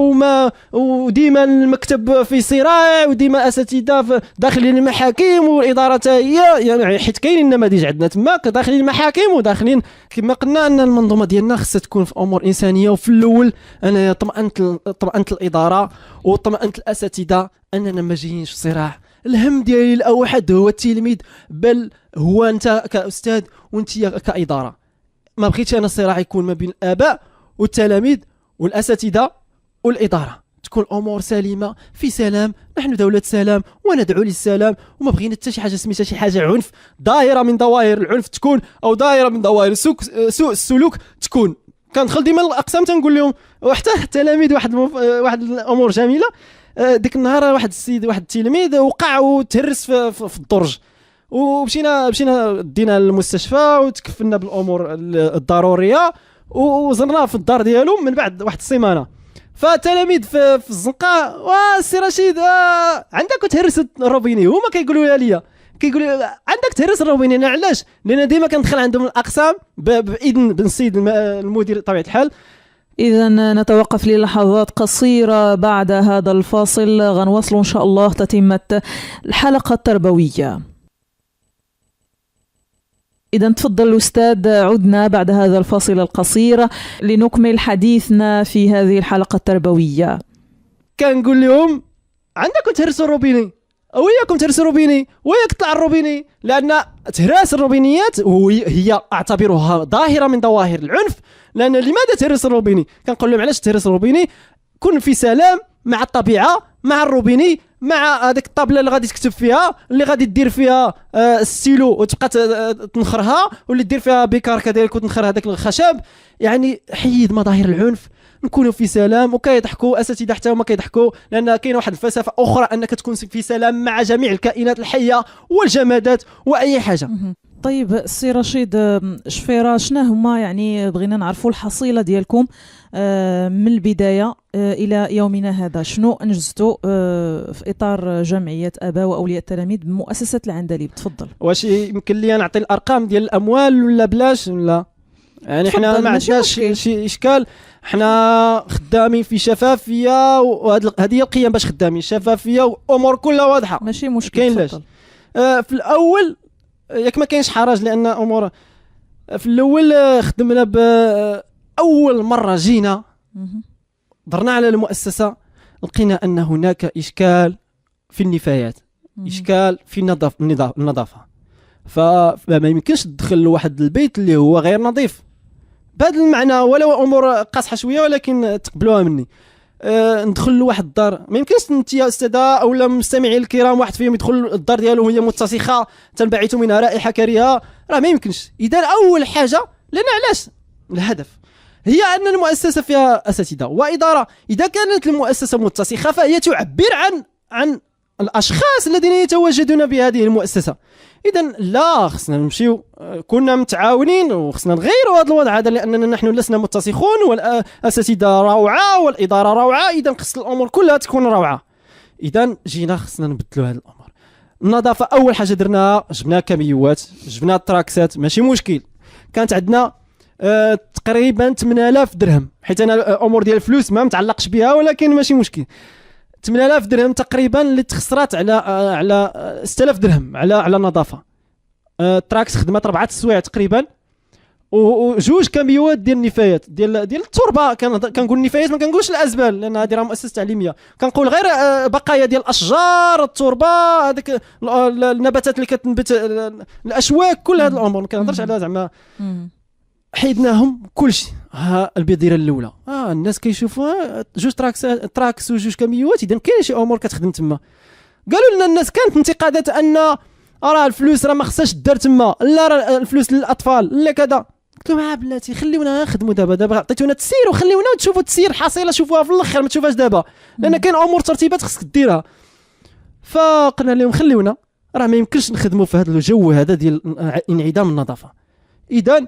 وديما المكتب في صراع وديما اساتذه داخلين المحاكم والاداره هي، يعني حيت كاينين النماذج عندنا تماك داخلين المحاكم وداخلين كما قلنا ان المنظومه ديالنا خصها تكون في امور انسانيه. وفي الاول انا طمأنت الاداره وطمأنت الاساتذه اننا ما جايينش في صراع. الهم ديالي الاوحد هو التلميذ، بل هو انت كاستاذ وانت كاداره. ما بغيتش انا الصراع يكون ما بين الاباء والتلاميذ والاساتذه والاداره، تكون الامور سليمه في سلام. نحن دوله سلام وندعو للسلام، وما بغينا حتى شي حاجه سميتها شي حاجه عنف، ظاهره من ظواهر العنف تكون او ظاهره من ظواهر سوء السلوك تكون. كندخل ديما الاقسام تنقول لهم وحتى التلاميذ واحد الامور جميله. ديك النهار واحد التلميذ وقع وتهرس في الدرج، ومشينا دينا للمستشفى وتكفلنا بالامور الضروريه وزرناه في الدار ديالو من بعد واحد السيمانه. فالتلاميذ في الزنقه السي رشيد عندك تهرس الروبيني، هما كيقولوا لي عندك تهرس الروبيني. انا علاش؟ لان ديما كندخل عندهم الاقسام باذن بن السيد المدير بطبيعه الحال. إذا نتوقف للحظات قصيرة، بعد هذا الفاصل غنواصل إن شاء الله تتمة الحلقة التربوية. إذا تفضل أستاذ، عدنا بعد هذا الفاصل القصير لنكمل حديثنا في هذه الحلقة التربوية. كنقول لهم عندكم تهرسوا الروبيني، وياكم تهرسوا الروبيني وياك تطلع الروبيني، لأن تهراس الروبينيات هي أعتبرها ظاهرة من ظواهر العنف. لأن لماذا تهرس الروبيني؟ كنقول لهم علاش تهرس الروبيني؟ كن في سلام مع الطبيعة، مع الروبيني، مع هذيك الطابله اللي غادي تكتب فيها، اللي غادي دير فيها الستيلو وتبقى تنخرها، واللي دير فيها بيكار كذلك وتنخر هذاك الخشب. يعني حيد مظاهر العنف، نكونوا في سلام. وكيضحكوا اساتذه حتى هما كيضحكوا، لان كاين واحد الفلسفه اخرى انك تكون في سلام مع جميع الكائنات الحيه والجمادات واي حاجه. طيب السي رشيد شفيرة، شنو هما يعني بغينا نعرفوا الحصيله ديالكم من البدايه الى يومنا هذا، شنو انجزتوا في اطار جمعيه اباء واولياء التلاميذ بمؤسسه العندليب؟ تفضل. واش يمكن لي نعطي الارقام ديال الاموال ولا بلاش ولا؟ يعني احنا ما عندناش شي اشكال، احنا خدامين في شفافيه، وهذه هي القيم باش خدامين شفافيه وامور كلها واضحه، ماشي مشكل. كاين لاش في الاول ياك ما كاينش حرج، لان امور في الاول خدمنا باول مره جينا درنا على المؤسسه، لقينا ان هناك اشكال في النفايات، اشكال في النظافه. فما يمكنش تدخل لواحد البيت اللي هو غير نظيف بهذا المعنى، ولو امور قاصحه شويه ولكن تقبلوها مني. ندخل لواحد الدار، ما يمكنش انت يا استاذه او المستمعين الكرام واحد فيهم يدخل الدار ديالو وهي متسخه تنبعث منها رائحه كريهه، راه ما يمكنش. اذا اول حاجه لان علاش الهدف هي ان المؤسسه فيها اساتذه واداره. اذا كانت المؤسسه متسخه فهي تعبر عن الاشخاص الذين يتواجدون بهذه المؤسسه. اذا لا، خصنا نمشيو كنا متعاونين وخصنا نغيروا هذا الوضع هذا، لاننا نحن لسنا متسخون والاساتذه روعه والاداره روعه. اذا خص الامور كلها تكون روعه. اذا جينا خصنا نبدلوا هذه الامور. النظافه اول حاجه درناها، جبنا كاميوات، جبنا التراكسات، ماشي مشكل. كانت عندنا تقريبا 8000 درهم، حيت انا الامور ديال الفلوس ما متعلقش بها، ولكن ماشي مشكل. 8000 درهم تقريبا اللي تخسرات على 6000 درهم على النظافه. التراكس خدمات 4 السوايع تقريبا، وجوج كاميوات ديال النفايات ديال التربه. كنقول النفايات ما كنقولش الازبال، لان هذه راه مؤسسه تعليميه. كنقول غير بقايا ديال الاشجار، التربه، هذيك النباتات اللي كتنبت، الاشواك، كل هذه الامور ما كنهضرش على زعما. حيدناهم كلشي. ها البذيره الاولى، الناس كيشوفوها جوج تراكس وجوج كاميوات، اذا كاين شي امور كتخدم تما. قالوا لنا الناس كانت انتقادات ان راه الفلوس راه ما خصهاش دار تما، لا راه الفلوس للاطفال لا كذا. قلت لهم بلاتي خليونا نخدموا دابا عطيتونا التسيير وخليونا تشوفوا التسيير الحصيله، شوفوها في الاخر ما تشوفهاش دابا، لان كاين امور ترتيبات خصك ديرها. فقلنا لهم خليونا، راه ما يمكنش نخدموا في هذا الجو هذا ديال انعدام النظافه. اذا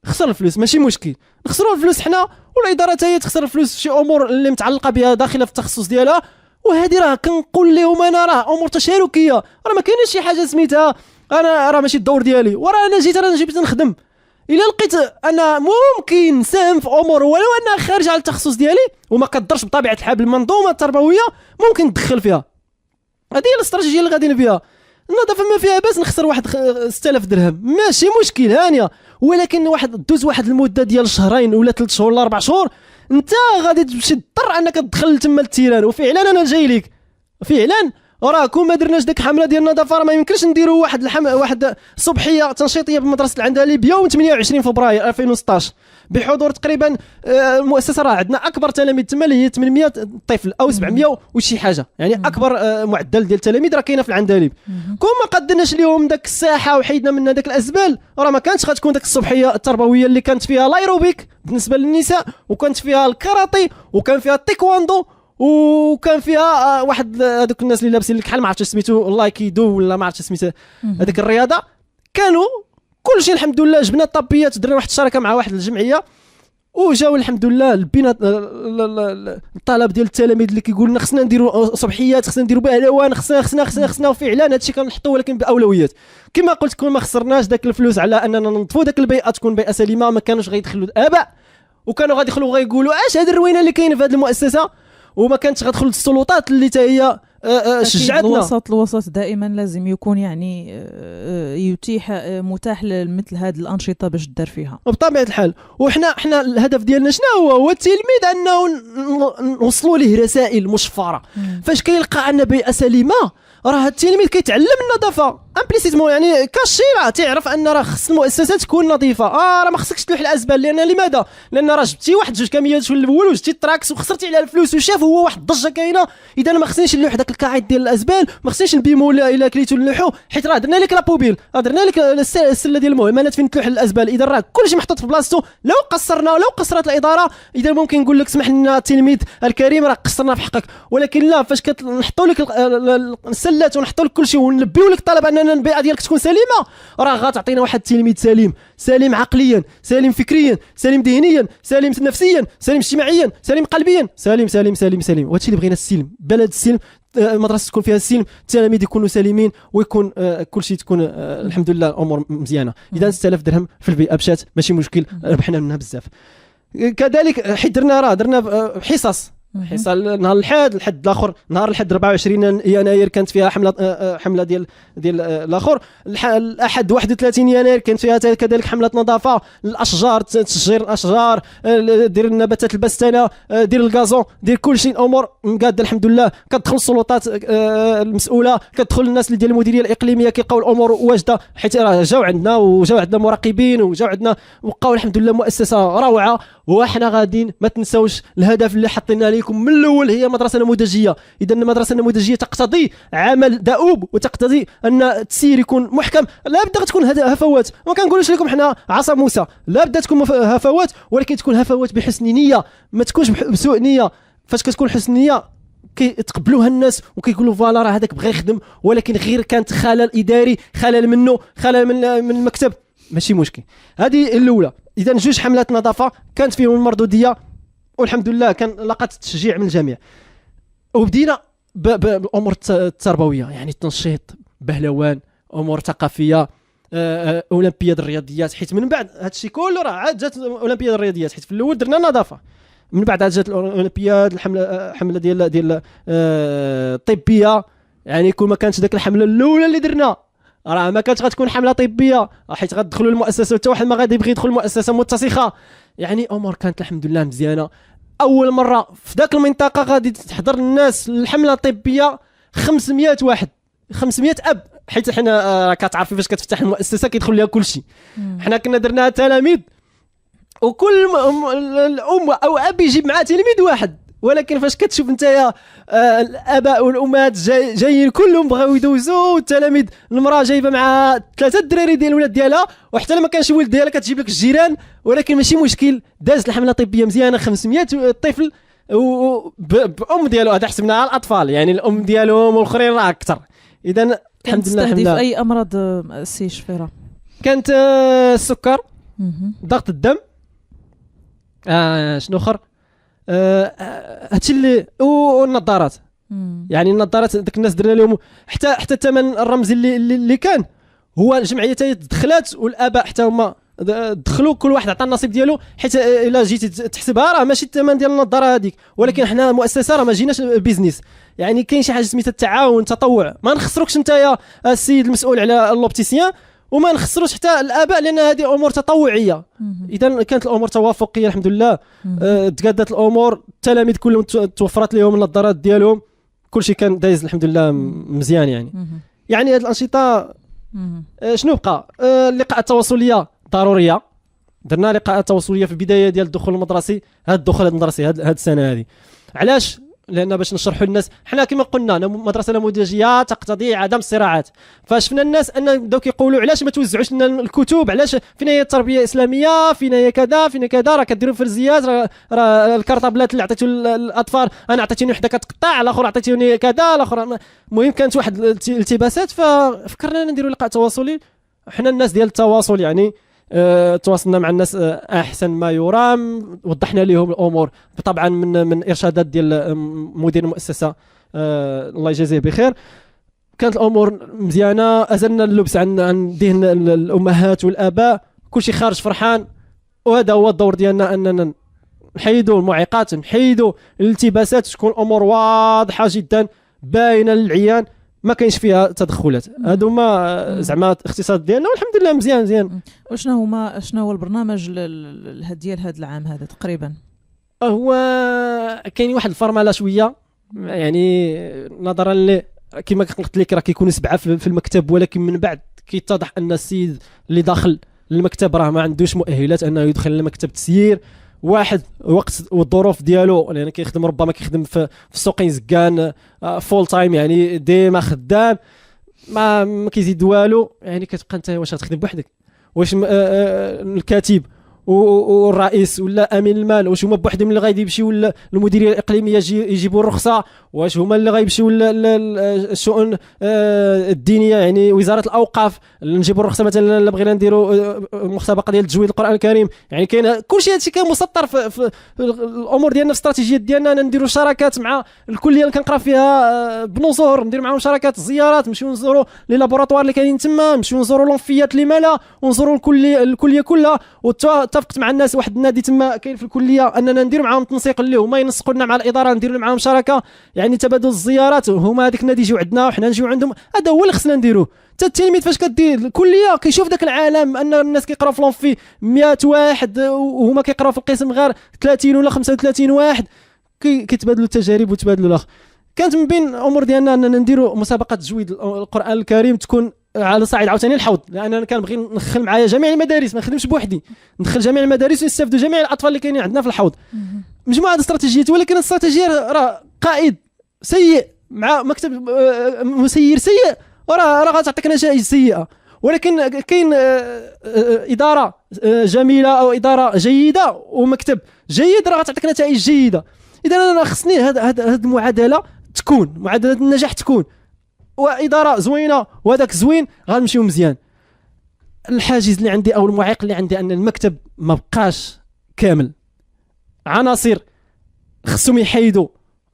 خسر الفلوس ماشي مشكل، نخسروا الفلوس حنا، والاداره حتى هي تخسر الفلوس في شي امور اللي متعلقه بها داخله في التخصص ديالها. وهذه راه كنقول لهم انا راه امور تشاركيه، راه ما كاينش شي حاجه سميتها انا راه ماشي الدور ديالي، وراه انا جيت نخدم. الا لقيت انا ممكن نساهم في امور ولو انها خارجه على التخصص ديالي وما قدرش بطبيعه الحال بالمنظومه التربويه، ممكن ندخل فيها. هذه هي الاستراتيجيه اللي غاديين بها. النظافه ما فيها باس نخسر واحد 6000 درهم ماشي مشكل هانيه، ولكن دوز واحد المده ديال شهرين ولا 3 شهور ولا 4 شهور، انت غادي تمشي تضطر انك تدخل تما التيران. وفعلا انا جاي لك فعلا، راه كون ما درناش ديك حمله ديال النظافه راه ما يمكنش نديروا واحد صبحيه تنشيطيه بمدرسه العندليب يوم 28 فبراير 2016 بحضور تقريبا المؤسسه راه عندنا اكبر تلاميذ تما اللي هي 800 طفل او 700 وشي حاجه، يعني اكبر معدل ديال التلاميذ راه كاينه في العندليب. كون ما قدرناش اليوم داك الساحه وحيدنا منها داك الازبال، راه ما كانتش غتكون داك الصبحيه التربويه اللي كانت فيها لايروبيك بالنسبه للنساء، وكانت فيها الكاراتي، وكان فيها التايكواندو، وكان فيها واحد هذوك الناس اللي لابسين الكحل ما عرفتش سميتو اللايكيدو ولا ما عرفتش سميتو هذيك الرياضه. كانوا كلشي الحمد لله. جبنا الطابيات، درنا واحد الشراكه مع واحد الجمعيه، وجاو الحمد لله البنات الطلب ديال التلاميذ اللي كيقول لنا خصنا نديروا صبحيات، خصنا نديروا بهلوان، خصنا وفعلا هادشي كنحطوه ولكن باولويات. كما قلت كون ما خسرناش داك الفلوس على اننا ننظفوا داك البيئه تكون بيئه سليمه، ما كانوش غيدخلوا الاباء وكانوا غادي يدخلوا غيقولوا اش هذه الروينه اللي كاينه في هذه المؤسسه، وما كانتش غتدخل السلطات اللي حتى هي شجعتنا. الوسط دائما لازم يكون يعني متاح لمثل هذه الانشطه باش تدار فيها بطبيعه الحال. وحنا الهدف ديالنا شنو هو التلميذ انه نوصلوا ليه رسائل مشفره. فاش كيلقى ان بيئه سليمه راه التلميذ كيتعلم النظافه امبليسيتمون، يعني كاشي راه تعرف ان راه خص المؤسسات تكون نظيفه. راه ما خصكش تلوح الازبال، لماذا؟ لان راه جبتي واحد جوج كاميات في الاول وجبتي التراكس وخسرتي على الفلوس وشاف هو واحد الضجه كاينه. اذا ما خصنيش نلوح داك القاعد ديال الازبال، ما خصنيش نبيمو الا كليتو نلوحو، حيت راه درنا لك لابوبيل، درنا لك السله ديال المهملات فين تلوح الازبال. اذا راه كلشي محطوط في بلاصتو. لو قصرت الاداره اذا ممكن نقول لك سمح لنا التلميذ الكريم راه قصرنا في حقك، ولكن لا، فاش كنحطوا لك السلات ونحطوا لك كلشي ونلبيو لك الطلب اننا البيئه ديالك تكون سليمه، راه غتعطينا واحد التلميذ سليم عقليا، سليم فكريا، سليم ذهنيا، سليم نفسيا، سليم اجتماعيا، سليم قلبيا، سليم. وهادشي اللي بغينا، السلم، بلد السلم، مدرسه تكون فيها السلم، التلاميذ يكونوا سليمين، ويكون كلشي تكون الحمد لله الامور مزيانه. اذا 6000 درهم في البيئه مشات ماشي مشكل، ربحنا منها بزاف. كذلك حيت درنا حصص حصل نهار الحد الاخر، نهار الحد 24 يناير كانت فيها حمله ديال الاخر. الاحد 31 يناير كانت فيها كذلك حمله نظافه الاشجار، تشجير الاشجار، دير النباتات البستانه، دير الغازون، دير كل شيء. الامور مقاده الحمد لله. كتدخل السلطات المسؤوله، كتدخل الناس اللي ديال المديريه الاقليميه، كيلقاو الامور واجده، حيت راه جاو عندنا مراقبين، وجاو عندنا، وبقاو الحمد لله مؤسسه روعه. وحنا غاديين ما تنساوش الهدف اللي حطينا لكم من الاول، هي مدرسه نموذجيه. اذا المدرسه النموذجيه تقتضي عمل دؤوب، وتقتضي ان التسيير يكون محكم. لا بد تكون هفوات، ما كنقولوش لكم حنا عصا موسى، لا بد تكون هفوات، ولكن تكون هفوات بحسن نيه، ما تكونش بسوء نيه. فاش كتكون حسن نيه كيتقبلوها الناس وكيقولوا فوالا راه هذاك بغى يخدم، ولكن غير كانت خلل اداري، خلل منه، خلل من المكتب، ماشي مشكل. هذه الاولى. اذا جوج حملات نظافه كانت فيهم المردوديه، والحمد لله كان لقت التشجيع من الجميع. وبدينا بالامور التربويه، يعني التنشيط، بهلوان، امور ثقافيه، اولمبياد الرياضيات. حيت من بعد هذا الشيء كله راه عاد جات اولمبياد الرياضيات، حيت في الاول درنا نظافه، من بعد عاد جات الاولمبياد، الحمله ديال الطبيه. يعني كل ما كانت ذاك الحمله الاولى اللي درنا راه ما كانتش غتكون حمله طبيه، حيت غتدخلوا المؤسسه حتى واحد ما غادي يبغي يدخل المؤسسه متسخه. يعني امور كانت الحمد لله مزيانه. اول مره في ذاك المنطقه غادي تحضر الناس الحمله الطبيه 500 واحد، 500 اب، حيت حنا كتعرفي فاش كتفتح المؤسسه كيدخل ليها كل شيء. حنا كنا درناها تلاميذ، وكل الام او اب يجيب معاه تلميذ واحد. ولكن فاش كتشوف نتايا الاباء والامهات جايين كلهم بغاو يدوزوا، والتلاميذ المراه جايبه مع 3 الدراري ديال الولاد ديالها، وحتى لما كانش ولد ديالها كتجيب لك الجيران، ولكن ماشي مشكل. دازت الحمله الطبيه مزيانه، 500 طفل بام ديالو. هذا حسبناها الاطفال، يعني الام ديالهم والاخرين راه اكثر. اذا الحمد لله. تستهدف اي امراض سي شفيره؟ كانت السكر، ضغط الدم، شنو اخر، هادشي اللي، والنظارات. يعني النظارات داك الناس درنا لهم حتى الثمن الرمزي اللي كان هو الجمعيات دخلات، والاباء حتى هما دخلوا، كل واحد عطى النصيب ديالو. حيت الا جيتي تحسبها راه ماشي الثمن ديال النظاره هذيك، ولكن حنا مؤسسه راه ما جيناش بيزنس. يعني كاين شي حاجه سميتها التعاون، تطوع. ما نخسروكش نتايا السيد المسؤول على اللوبتيسيان، وما نخسروش حتى الاباء، لان هذه امور تطوعيه. اذا كانت الامور توافقيه الحمد لله. تقادت الامور، التلاميذ كلهم توفرت لهم النظارات ديالهم، كل شيء كان دايز الحمد لله مزيان. يعني هذه الانشطه. شنو بقى؟ اللقاء التواصليه ضروريه. درنا لقاءات تواصليه في البدايه ديال الدخول المدرسي. هذا الدخول المدرسي هذه السنه هذه، علاش؟ لان باش نشرحوا للناس، حنا كما قلنا مدرسه نموذجيه تقتضي عدم الصراعات. فشفنا الناس ان بداو كيقولوا علاش ما توزعوش لنا الكتب، علاش فينا هي التربيه الاسلاميه، فينا هي كذا، فينا كذا، راه كديروا فرزيات، راه الكرطابلات اللي عطيتو للاطفال انا عطيتوني وحده كتقطع، الاخر عطيتوني كذا، الاخر. المهم كانت واحد الالتباسات، ففكرنا نديروا لقاء تواصلي. حنا الناس ديال التواصل، يعني تواصلنا مع الناس احسن ما يرام، وضحنا لهم الامور طبعا من ارشادات ديال مدير المؤسسه، الله يجازيه بخير. كانت الامور مزيانه، ازلنا اللبس عن ذهن الامهات والاباء، كلشي خارج فرحان. وهذا هو الدور ديالنا، اننا نحيدوا المعيقات، نحيدوا الالتباسات، تكون الامور واضحه جدا باينه للعيان، ما كاينش فيها تدخلات. هادو ما زعما الاختصاص ديالنا، والحمد لله مزيان. وشنو هو البرنامج ديال هذا العام هذا تقريبا؟ هو كاين واحد الفورمالا شويه، يعني نظرا كما قلت لك راه كيكونوا 7 في المكتب، ولكن من بعد كيتضح ان السيد اللي داخل المكتب راه ما عندوش مؤهلات انه يدخل المكتب تسيير. واحد وقت والظروف ديالو، لان كيخدم ربما كيخدم في سوقين زكان فول تايم، يعني ديما خدام، ما كيزيد والو. يعني كتبقى انت واش غتخدم بوحدك؟ واش الكاتب والرئيس ولا امين المال واش هما بوحدهم اللي غادي يمشيو للمديريه الاقليميه يجيبوا الرخصه؟ واش هما اللي غيمشيو للشؤون الدينيه، يعني وزاره الاوقاف نجيبوا الرخصه؟ مثلا الا بغينا نديروا مسابقه ديال تجويد القران الكريم، يعني كاين كلشي هادشي كان مسطر في الامور ديالنا، في الاستراتيجيات ديالنا. نديروا شراكات مع الكليه اللي كنقرا فيها بنو زهر، ندير معاهم شراكات زيارات، نمشيو نزوروا لي لابوراتوار اللي كاينين تما، نمشيو نزوروا لونفيات اللي مالا، ونزوروا الكليه كلها، اتفقت مع الناس واحد النادي تما كاين في الكليه اننا نديروا معاهم تنسيق اللي هما ينسقوا لنا مع الاداره، نديروا معاهم شراكه يعني تبادل الزيارات، هما هذيك النادي يجيو عندنا وحنا نجيو عندهم. هذا هو اللي خصنا نديروه. حتى التلميذ فاش كدير الكليه كيشوف ذاك العالم ان الناس كيقراو في لونفي 100 واحد وهما كيقراو في القسم غير 30 ولا 35 واحد، كيتبادلوا التجارب وتبادلوا الاخ. كانت من بين الامور ديالنا اننا نديروا مسابقه تجويد القران الكريم تكون على صعيد عاوتاني الحوض، لان انا كنبغي ندخل معايا جميع المدارس، ما نخدمش بوحدي، ندخل جميع المدارس ويستافدوا جميع الاطفال اللي كاينين عندنا في الحوض. مجموعه الاستراتيجيات، ولكن الاستراتيجيه راه قائد سيء مع مكتب مسير سيء وراه غتعطيك نتائج سيئه. ولكن كاين اداره جميله او اداره جيده ومكتب جيد راه غتعطيك نتائج جيده. اذا انا خصني هذه المعادله تكون معادله النجاح تكون، واداره زوينه وهذاك زوين غنمشيو مزيان. الحاجز اللي عندي او المعيق اللي عندي ان المكتب ما بقاش كامل، عناصر خصهم يحيدوا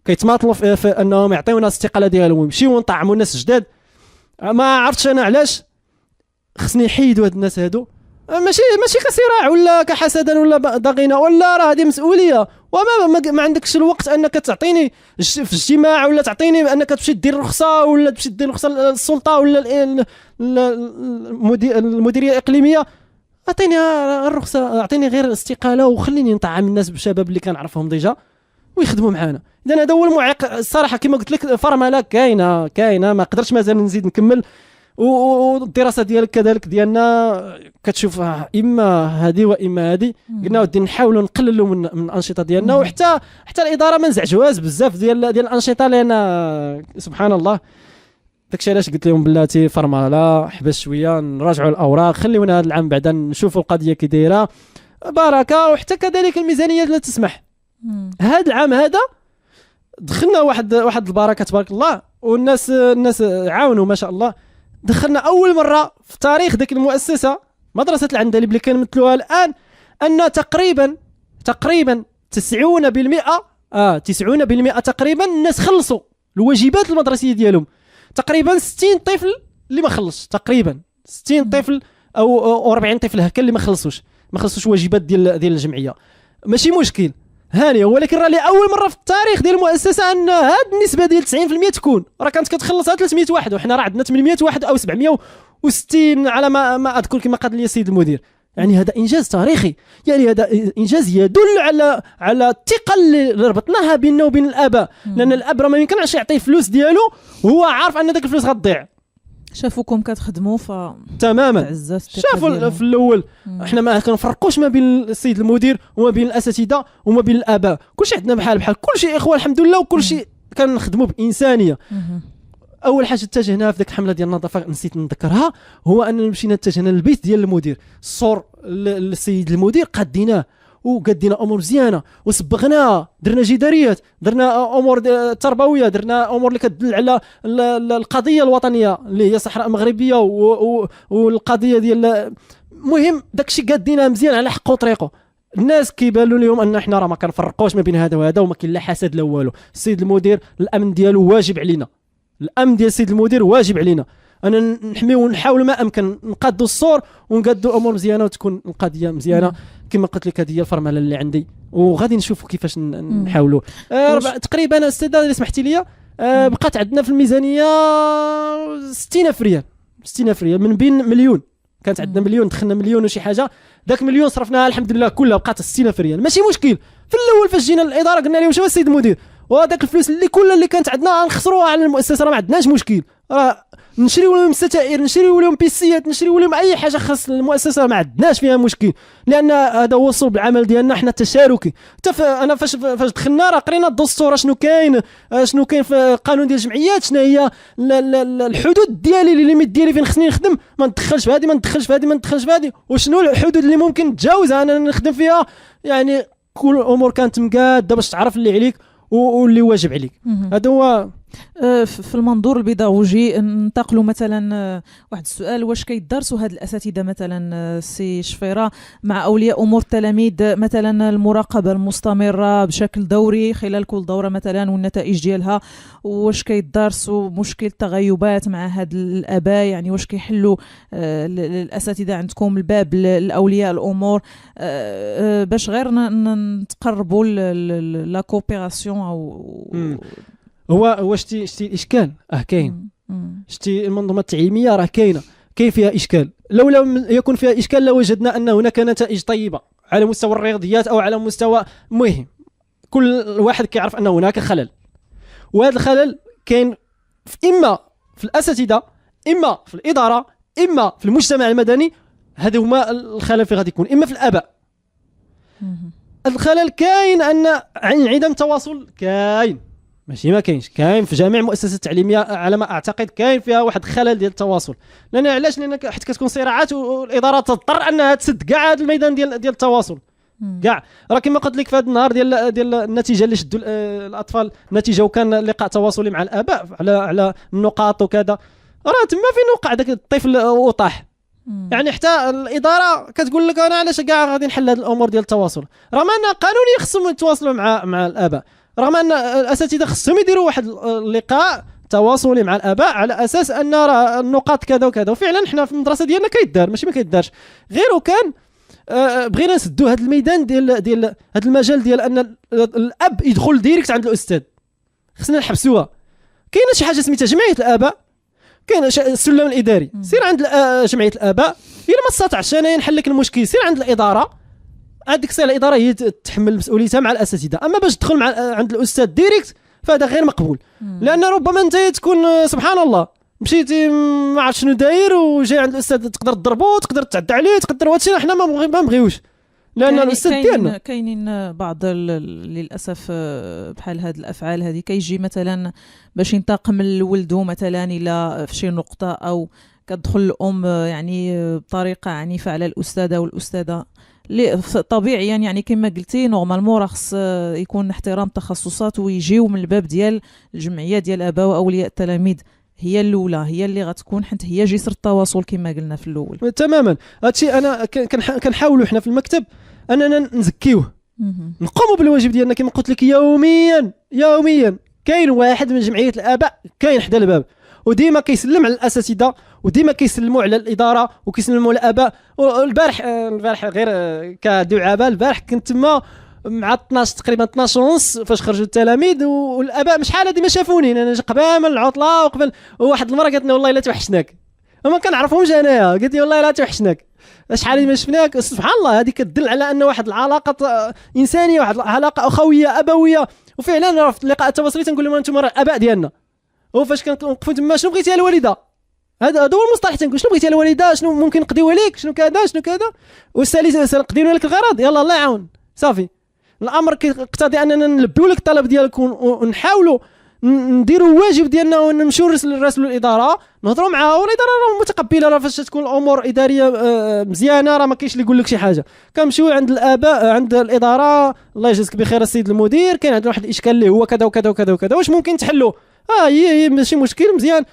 كيتماطلوا في انهم يعطيونا الاستقاله ديالهم ويمشيو ونطعموا الناس جداد. ما عرفتش انا علاش خصني يحيدوا هاد الناس هادو، ماشي كصراع ولا كحسدا ولا ضغينه، ولا راه هذه مسؤوليه. وما ما عندكش الوقت انك تعطيني في اجتماع ولا تعطيني انك تمشي دير رخصه ولا تمشي دير رخصه للسلطه ولا المديريه الاقليميه. اعطيني الرخصه، اعطيني غير الاستقاله وخليني نطعم الناس بالشباب اللي كنعرفهم ديجا ويخدموا معانا. اذا هذا هو المعيق الصراحه. كما قلت لك فرمله كاينه ما قدرتش مازال نزيد نكمل. والدراسه ديالك كذلك ديالنا كتشوف اما هذه واما هذه. قلنا ودي نحاولوا نقللوا من الانشطه ديالنا، وحتى الاداره ما نزعجوهاش بزاف ديال الانشطه، لان سبحان الله داكشي علاش قلت لهم بلاتي فرمله حبس شويه نراجعوا الاوراق، خليونا هذا العام بعدا نشوفوا القضيه كي دايره بركه. وحتى كذلك الميزانيه لا تسمح. هذا العام هذا دخلنا واحد البركه تبارك الله، والناس عاونوا ما شاء الله. دخلنا اول مره في تاريخ ذاك المؤسسه مدرسه العندليب اللي كنمثلوها الان ان تقريبا 90% تقريبا الناس خلصوا الواجبات المدرسيه ديالهم. تقريبا 60 طفل اللي ما خلص، تقريبا 60 طفل او 40 طفل هكا اللي ما خلصوش واجبات ديال الجمعيه. ماشي مشكل هانيه، ولكن راه لاول مره في التاريخ ديال المؤسسه ان هذه النسبه ديال 90% تكون. راه كانت كتخلصها 300 واحد وحنا راه عندنا 800 واحد او 760 على ما اذكر كما قال لي السيد المدير. يعني هذا انجاز تاريخي، يعني هذا انجاز يدل على الثقه اللي ربطناها بيننا وبين الاباء. لان الاب راه ما يمكنش يعطي فلوس ديالو وهو عارف ان داك الفلوس غتضيع. شافوكم كتخدموا تماما شافوا في الاول. احنا ما كنفرقوش ما بين السيد المدير وما بين الاساتذه وما بين الاباء، كلشي عندنا بحال كل شيء اخوه الحمد لله، وكل شيء كنخدموا بانسانيه. اول حاجه اتجهنا في ذاك الحمله ديال النظافه نسيت نذكرها، هو ان مشينا اتجهنا للبيت ديال المدير. الصور للسيد المدير قديناه وقدينا امور مزيانه وسبغناها، درنا جداريات، درنا امور تربويه، درنا امور اللي كتدل على القضيه الوطنيه اللي هي الصحراء المغربيه والقضيه ديال المهم داكشي قديناه مزيان على حقه وطريقه. الناس كيبانوا لهم ان احنا راه ما كنفرقوش ما بين هذا وهذا وما كاين لا حسد لا والو. السيد المدير الامن ديالو واجب علينا، الامن ديال السيد المدير واجب علينا. انا نحميو ونحاول ما امكن نقادوا الصور ونقادوا امور مزيانه وتكون القضيه مزيانه. كما قلت لك هذه هي الفرمله اللي عندي، وغادي نشوفوا كيفاش نحاولوا. تقريبا استاذ اللي سمحتي لي بقات عندنا في الميزانيه 60,000 ريال، 60,000 ريال من بين مليون. كانت عندنا مليون، دخلنا مليون وشي حاجه، ذاك مليون صرفناها الحمد لله كلها، بقات 60,000 ريال. ماشي مشكل. في الاول فاش جينا للاداره قلنا لهم شوف السيد المدير وهذاك الفلوس اللي كلها اللي كانت عندنا نخسروها على المؤسسه، راه ما عندناش مشكل، راه نشريو لهم ستائر، نشريو لهم بيسيات، نشريو لهم اي حاجه خاص المؤسسه، ما عندناش فيها مشكل، لان هذا هو صلب العمل ديالنا حنا التشاركي. انا فاش دخلنا راه قرينا الدستور شنو كاين في قانون ديال الجمعيات، شنو هي الحدود ديالي، الليميت ديالي فين خصني نخدم، ما ندخلش في هذه، ما ندخلش في هذه، ما ندخلش في هذه، وشنو الحدود اللي ممكن نتجاوزها انا نخدم فيها. يعني كل الامور كانت مقاده باش تعرف اللي عليك واللي واجب عليك. هذا هو في المنظور البيداغوجي ننتقلوا مثلا واحد السؤال، واش كيدرسوا هاد الاساتذه مثلا سي شفيره مع اولياء امور التلاميذ مثلا المراقبه المستمره بشكل دوري خلال كل دوره مثلا والنتائج ديالها؟ واش كيدرسوا مشكل التغيبات مع هاد الاباء؟ يعني واش كيحلوا الاساتذه عندكم الباب لاولياء الامور باش غير نتقربوا لا كوبيراسيون او هو شتي الاشكال كاين. شتي المنظومه التعليميه راه كاين فيها اشكال. لو لم يكن فيها اشكال لوجدنا ان هناك نتائج طيبه على مستوى الرياضيات او على مستوى مهم. كل واحد كيعرف ان هناك خلل، وهذا الخلل كاين اما في الاساتذه، اما في الاداره، اما في المجتمع المدني. هذا هما الخلل في غادي يكون اما في الاباء. الخلل كاين ان انعدام التواصل كاين، ماشي ما كاينش، كاين في جميع المؤسسات التعليميه على ما اعتقد كاين فيها واحد خلل ديال التواصل. لان علاش؟ لان حيت كتكون صراعات والاداره تضطر انها تسد كاع هذا الميدان ديال التواصل كاع. راه كما قلت لك في هذا النهار ديال النتيجه اللي شدوا الاطفال النتيجه، وكان لقاء تواصلي مع الاباء على النقاط وكذا، راه تما فين وقع داك الطفل وطاح. يعني حتى الاداره كتقول لك انا علاش كاع غادي نحل هذه الامور ديال التواصل، رغم ان قانونيا خصهم يتواصلوا مع الاباء، رغم ان الاساتذه خصهم يديروا واحد اللقاء تواصلي مع الاباء على اساس ان راه النقاط كذا وكذا. وفعلا حنا في المدرسه ديالنا كيدار، ماشي ما كيدارش، غير وكان بغينا نسدوا هذا الميدان ديال هذا المجال ديال ان الاب يدخل ديريكت عند الاستاذ. خصنا نحبسوها. كاينه شي حاجه سميتها جمعيه الاباء، كاين السلم الاداري، سير عند جمعيه الاباء، الا ما استطعتش انا نحل لك المشكل سير عند الاداره. هذيك الساعه الاداره هي تحمل مسؤوليتها مع الاساتذه. اما باش تدخل عند الاستاذ ديريكت فهذا غير مقبول، لان ربما انت تكون سبحان الله مشيتي ما عرفت شنو داير وجاي عند الاستاذ، تقدر تضربو، تقدر تعدى عليه، تقدر هادشي حنا ما نبغيوش، لان الاستاذ ديالنا كاينين بعض للاسف بحال هاد الافعال هذه كيجي مثلا باش ينتقم لولده مثلا الى في شي نقطه، او كتدخل الام يعني بطريقه عنيفه على الاستاذه والاستاذه. طبيعيا يعني كما قلتي نورمالمون راه خص يكون احترام التخصصات ويجيو من الباب ديال الجمعيه ديال الاباء واولياء التلاميذ، هي الاولى، هي اللي غتكون حيت هي جسر التواصل كما قلنا في الاول. تماما. هادشي انا كنحاولوا حنا في المكتب اننا نزكيوه، نقوموا بالواجب ديالنا كما قلت لك يوميا كاين واحد من جمعيه الاباء كاين حدا الباب، وديما كيسلم على الاساتذه، وديما كيسلموا على الاداره وكيسلموا على الاباء. البارح غير كدعابه، البارح كنت تما مع 12 تقريبا 12 ونص فاش خرجوا التلاميذ، والاباء شحال هادي ما شافوني انا قبل من العطله وقبل. وواحد المره قالت لنا والله الا توحشناك، وما كنعرفهمش انايا، قالت لي والله الا توحشناك، شحال ما شفناك. سبحان الله، هذه كتدل على ان واحد العلاقه انسانيه، واحد العلاقه اخويه ابويه. وفعلا راه في اللقاء التواصلي تنقول لهم انتم راه الاباء ديالنا. وفاش كنوقفوا تما شنو بغيتي الوالده، هذا هو المصطلح، تنقول شنو بغيتي الوالده، شنو ممكن نقضيو عليك، شنو كذا والسالي نقضيو لك الغرض، يلا الله يعاون صافي. الامر كيقتضي اننا نلبيو لك الطلب ديالك ونحاولوا نديروا الواجب ديالنا ونمشيو نراسلوا الاداره، نهضروا معها، والاداره راه متقبله. راه فاش تكون الامور اداريه مزيانه راه ما كاينش اللي يقول لك شي حاجه. كنمشيو عند الاباء عند الاداره، الله يجزيك بخير السيد المدير، كاين عندنا واحد الاشكال اللي هو كذا وكذا وكذا وكذا، واش ممكن تحلوا؟ هي ماشي مشكل، مزيان،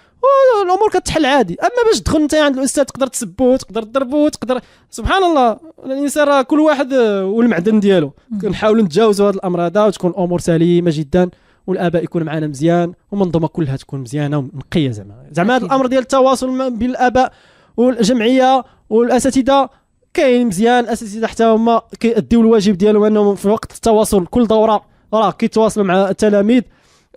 والامور كتحل عادي. اما باش تدخل انت عند الاستاذ تقدر تسبوه، تقدر تضربوه، تقدر سبحان الله، الانسان راه كل واحد والمعدن ديالو. كنحاولوا نتجاوزوا هذا الامر هذا وتكون الامور سليمه جدا، والاباء يكون معنا مزيان، والمنظومه كلها تكون مزيانه ونقيه. زعما هذا الامر ديال التواصل بين الاباء والجمعيه والاساتذه كاين مزيان. الاساتذه حتى هما كيأديو الواجب ديالهم انهم في وقت التواصل كل دوره راه كيتواصلوا مع التلاميذ،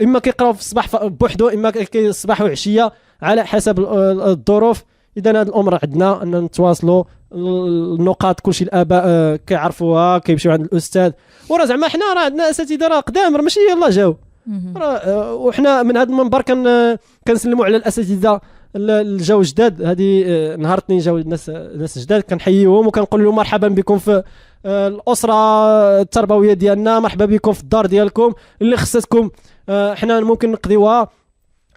اما كيقراو في الصباح بوحدو، اما الصباح وعشيه على حسب الظروف. اذا هذا الامر عندنا ان نتواصلوا النقاط كلشي الاباء كيعرفوها، كيمشيو عند الاستاذ. وراه زعما حنا راه عندنا اساتذه راه قدام، راه ماشي يلاه جاو. وحنا من هذا المنبر كنسلموا على الاساتذه اللي جاو جداد. هذه نهار اثنين جاو ناس جداد، كنحييهم وكنقول لهم مرحبا بكم في الاسره التربويه ديالنا، مرحبا بكم في الدار ديالكم اللي خصتكم حنا ممكن نقضيوها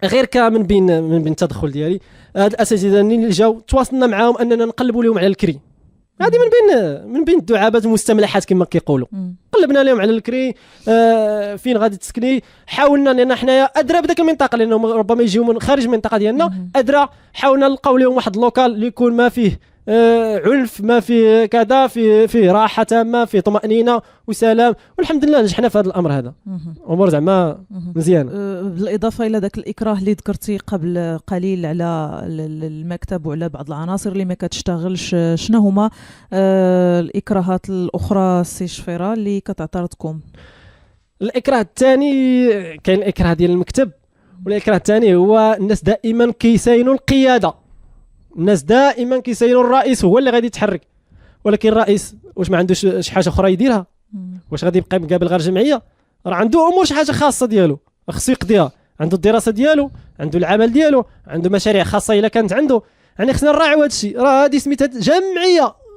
غير من بين التدخل ديالي. هاد الاساتذه اللي جاو تواصلنا معاهم اننا نقلبوا لهم على الكري، هذه من بين الدعابات المستملحات كما كيقولوا. قلبنا لهم على الكري فين غادي تسكني، حاولنا لان حنايا ادرى بداك المنطقه لانهم ربما يجيو من خارج المنطقه ديالنا ادرى، حاولنا نلقاو لهم واحد اللوكال اللي يكون ما فيه عنف، ما فيه كذا، فيه راحه تامه، فيه طمانينه وسلام، والحمد لله نجحنا في هذا الامر. هذا امور زعما مزيانه. بالاضافه الى ذاك الاكراه اللي ذكرتي قبل قليل على المكتب وعلى بعض العناصر اللي ما كتشتغلش، شنو هما الاكراهات الاخرى سي شفيره اللي كتعترضكم؟ الاكراه الثاني كاين الاكراه ديال المكتب، والاكراه الثاني هو الناس دائما كيساينوا القياده، الناس دائما كيساينوا الرئيس هو اللي غادي يتحرك، ولكن الرئيس واش ما عندوش شي حاجه اخرى يديرها؟ واش غادي يبقى مقابل غير جمعيه؟ راه عنده امور شي حاجه خاصه ديالو خصو يقضيها، عنده الدراسه ديالو، عنده العمل ديالو، عنده مشاريع خاصه الا كانت عنده. يعني خصنا نراعيو هذا الشيء. راه هذه سميتها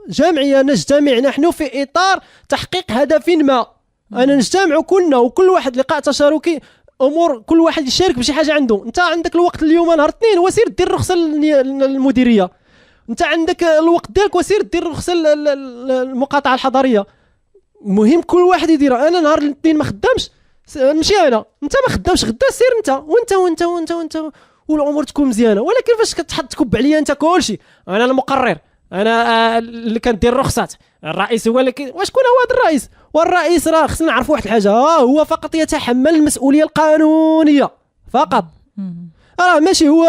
جمعيه نجتمع نحن في اطار تحقيق هدف ما. انا نجتمع كلنا وكل واحد لقاء تشاركي، امور كل واحد يشارك بشي حاجه عنده. انت عندك الوقت اليوم نهار الاثنين وسير دير الرخصه المديريه، انت عندك الوقت ديالك وسير دير الرخصه المقاطعه الحضريه. مهم كل واحد يديرها. انا نهار الاثنين ما خدامش نمشي انا، انت ما خدامش غدا سير انت وانت والامور تكون مزيانه. ولكن فاش كتحط تكب عليا انت كلشي، انا المقرر، انا اللي كندير الرخصات، الرئيس هو اللي وشكون هو هذا الرئيس؟ والرئيس راه خصنا نعرفوا واحد الحاجه، هو فقط يتحمل المسؤوليه القانونيه فقط. ماشي هو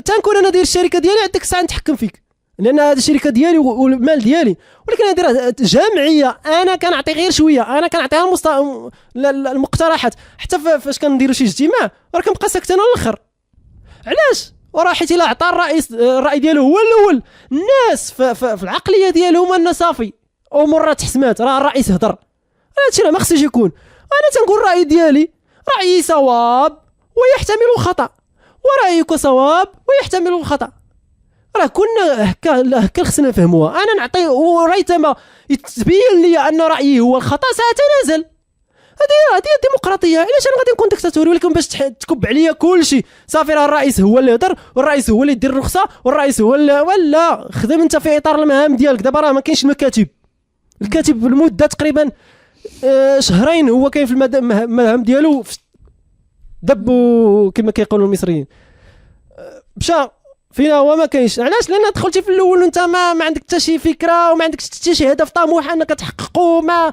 تنكون انا داير الشركه ديالي عندك الساعه نتحكم فيك، لان هذه الشركه ديالي والمال ديالي، ولكن انا داير جمعيه، انا كنعطي غير شويه، انا كنعطيها المقترحات. حتى فاش كنديروا شي اجتماع راه كنبقى ساكت انا الاخر. علاش؟ وراه حيت الا عطى الرئيس الراي ديالو هو الاول، الناس في العقليه ديالهم ان صافي امور تحسمات، راه الرئيس هضر، هادشي راه ما خصوش يكون. انا تنقول الراي ديالي، رايي صواب ويحتمل الخطا، ورايك صواب ويحتمل الخطا. راه كنا هكا خصنا نفهموها. انا نعطي وراي تما يتبين لي ان رايي هو الخطا ساتنازل. هذه الديمقراطيه. علاش انا غادي نكون ديكتاتوري؟ ولكن باش تكب عليا كلشي صافي، راه الرئيس هو اللي يهضر، والرئيس هو اللي يدير الرخصه، والرئيس هو اللي ولا خدم انت في اطار المهام ديالك. دابا راه ما كاينش المكاتب، الكاتب بالمده تقريبا شهرين هو كاين في المهام ديالو دبوا كما كيقولوا المصريين، مشى فينا هو ما كاينش. علاش؟ لان دخلتي في الاول وانت ما عندك حتى شي فكره وما عندك حتى شي هدف طموح انك تحققه. ما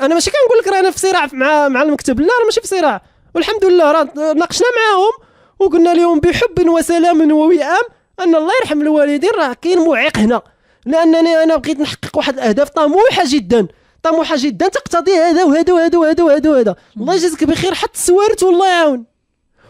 انا ماشي كنقول لك راه انا في صراع مع المكتب، لا راه ماشي في صراع، والحمد لله راه ناقشنا معاهم وقلنا لهم بحب وسلام ووئام ان الله يرحم الوالدين راه كاين معيق هنا، لانني انا بغيت نحقق واحد الاهداف طموحه جدا تقتضي هذا وهذا وهذا وهذا وهذا وهذا. الله يجازيك بخير، حط السوارت والله يعاون.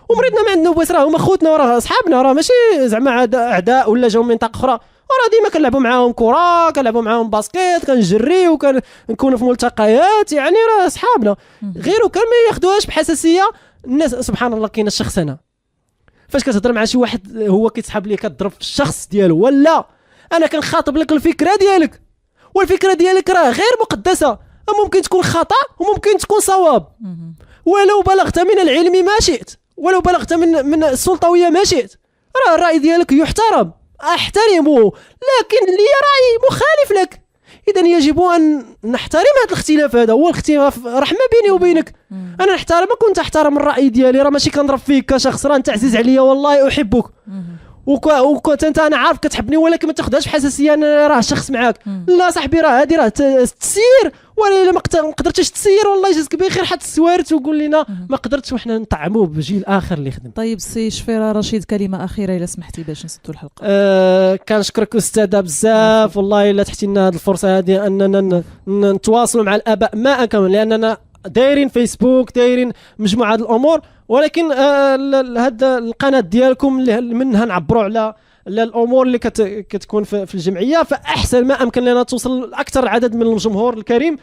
ومريضنا ما عندنا بس راه هما خوتنا وراه اصحابنا، راه ماشي زعما اعداء ولا جاو من منطقه اخرى، وراه ديما كنلعبوا معاهم كره، كنلعبوا معاهم باسكيت، كنجري وكنكونوا في ملتقيات، يعني راه اصحابنا. غير وكان ما ياخذوهاش بحساسيه. الناس سبحان الله كاين الشخصنه، فاش كتهضر مع شي واحد هو كيتسحب ليك كتضرب في الشخص ديالو، ولا انا كنخاطب لك الفكره ديالك، والفكره ديالك راه غير مقدسه، ممكن تكون خطا وممكن تكون صواب، ولو بلغت من العلم ما شئت، ولو بلغت من السلطويه ما شئت، راه الراي ديالك يحترم، احترمه، لكن لي راي مخالف لك. اذا يجب ان نحترم هذا الاختلاف. هذا هو الاختلاف، رحمه بيني وبينك. انا نحترمك وانت احترم الراي ديالي، راه ماشي كنضرب فيك كشخص، راه انت عزيز عليا والله احبك، وكنت انت انا عارف كتحبني، ولكن ما تاخذهاش بحساسيه انا راه شخص معاك. لا صاحبي، راه هذه راه تسير، ولا ما قدرتش تسير والله يجازيك بخير، حط السوارت وقول لنا ما قدرتش، وحنا نطعموه بجيل اخر اللي يخدم. طيب سي شفيره رشيد، كلمه اخيره الا سمحتي باش نسدوا الحلقه. كنشكرك استاذه بزاف والله الا تحتي لنا هذه الفرصه هذه اننا نتواصلوا مع الاباء ما امكن، لاننا دايرين فيسبوك، دايرين مجموعه الامور، ولكن هذا القناه ديالكم منها نعبروا على الامور اللي كتكون في الجمعيه، فاحسن ما امكن لنا توصل لاكثر عدد من الجمهور الكريم.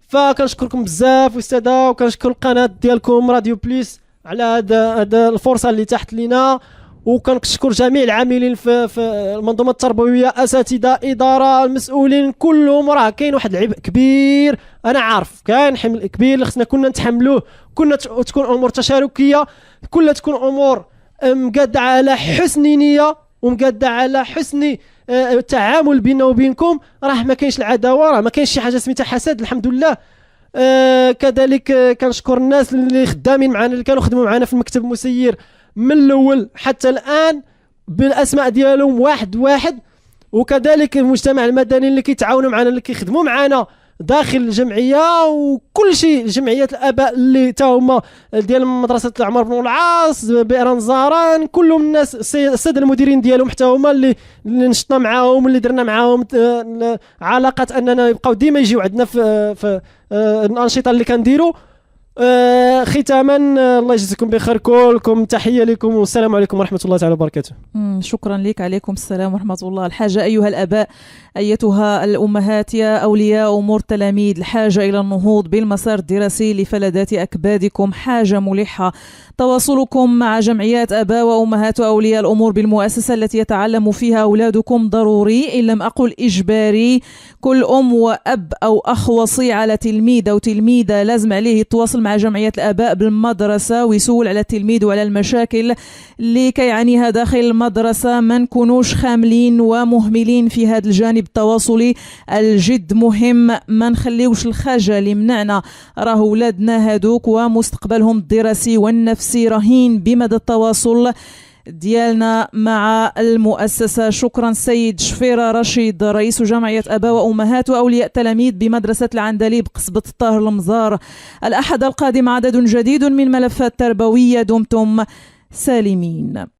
فكنشكركم بزاف استاذه، وكنشكر القناه ديالكم راديو بليس على هذا الفرصه اللي تحت لنا، وكنشكر جميع العاملين في المنظومه التربويه، اساتذه، اداره، المسؤولين كلهم. راه كاين واحد العبء كبير، انا عارف كاين حمل كبير اللي خصنا كنا نتحملوه، كنا تكون امور تشاركيه، كلها تكون امور مقاده على حسن نيه ومقاده على حسن التعامل بيننا وبينكم، راه ما كاينش العداوه، راه ما كاينش شي حاجه سميتها حسد، الحمد لله. كذلك كنشكر الناس اللي خدامين معنا، اللي كانوا خدموا معنا في المكتب المسير من الاول حتى الان بالاسماء ديالهم واحد واحد، وكذلك المجتمع المدني اللي كيتعاونوا معنا، اللي كيخدموا معنا داخل الجمعيه، وكل شيء جمعيات الاباء اللي تا هما ديال مدرسه عمر بن العاص، بئر زهران، كلهم الناس الساده المديرين ديالهم حتى هما اللي نشطنا معاهم، اللي درنا معاهم علاقات اننا يبقاو ديما يجيو عندنا في الانشطه اللي كنديروا. ختاما الله يجزيكم بخير كلكم، تحيه لكم والسلام عليكم ورحمه الله تعالى وبركاته. شكرا لك. عليكم السلام ورحمه الله. الحاجه ايها الاباء، ايتها الامهات، يا اولياء امور التلاميذ، الحاجه الى النهوض بالمسار الدراسي لفلذات اكبادكم حاجه ملحه. تواصلكم مع جمعيات اباء وامهات واولياء الامور بالمؤسسه التي يتعلم فيها اولادكم ضروري، ان لم اقل اجباري. كل ام واب او اخ وصي على تلميذ او تلميذه لازم عليه يتواصل مع جمعيات الاباء بالمدرسه ويسول على التلميذ وعلى المشاكل اللي كيعانيها داخل المدرسه. ما نكونوش خاملين ومهملين في هذا الجانب التواصلي الجد مهم، ما نخليوش الخجل يمنعنا. راه ولادنا هادوك ومستقبلهم الدراسي والنفسي رهين بمدى التواصل ديالنا مع المؤسسة. شكرا سيد شفيرة رشيد، رئيس جمعية أباء وأمهات وأولياء تلاميذ بمدرسة العندليب قصبة الطاهر المزار. الأحد القادم عدد جديد من ملفات تربوية، دمتم سالمين.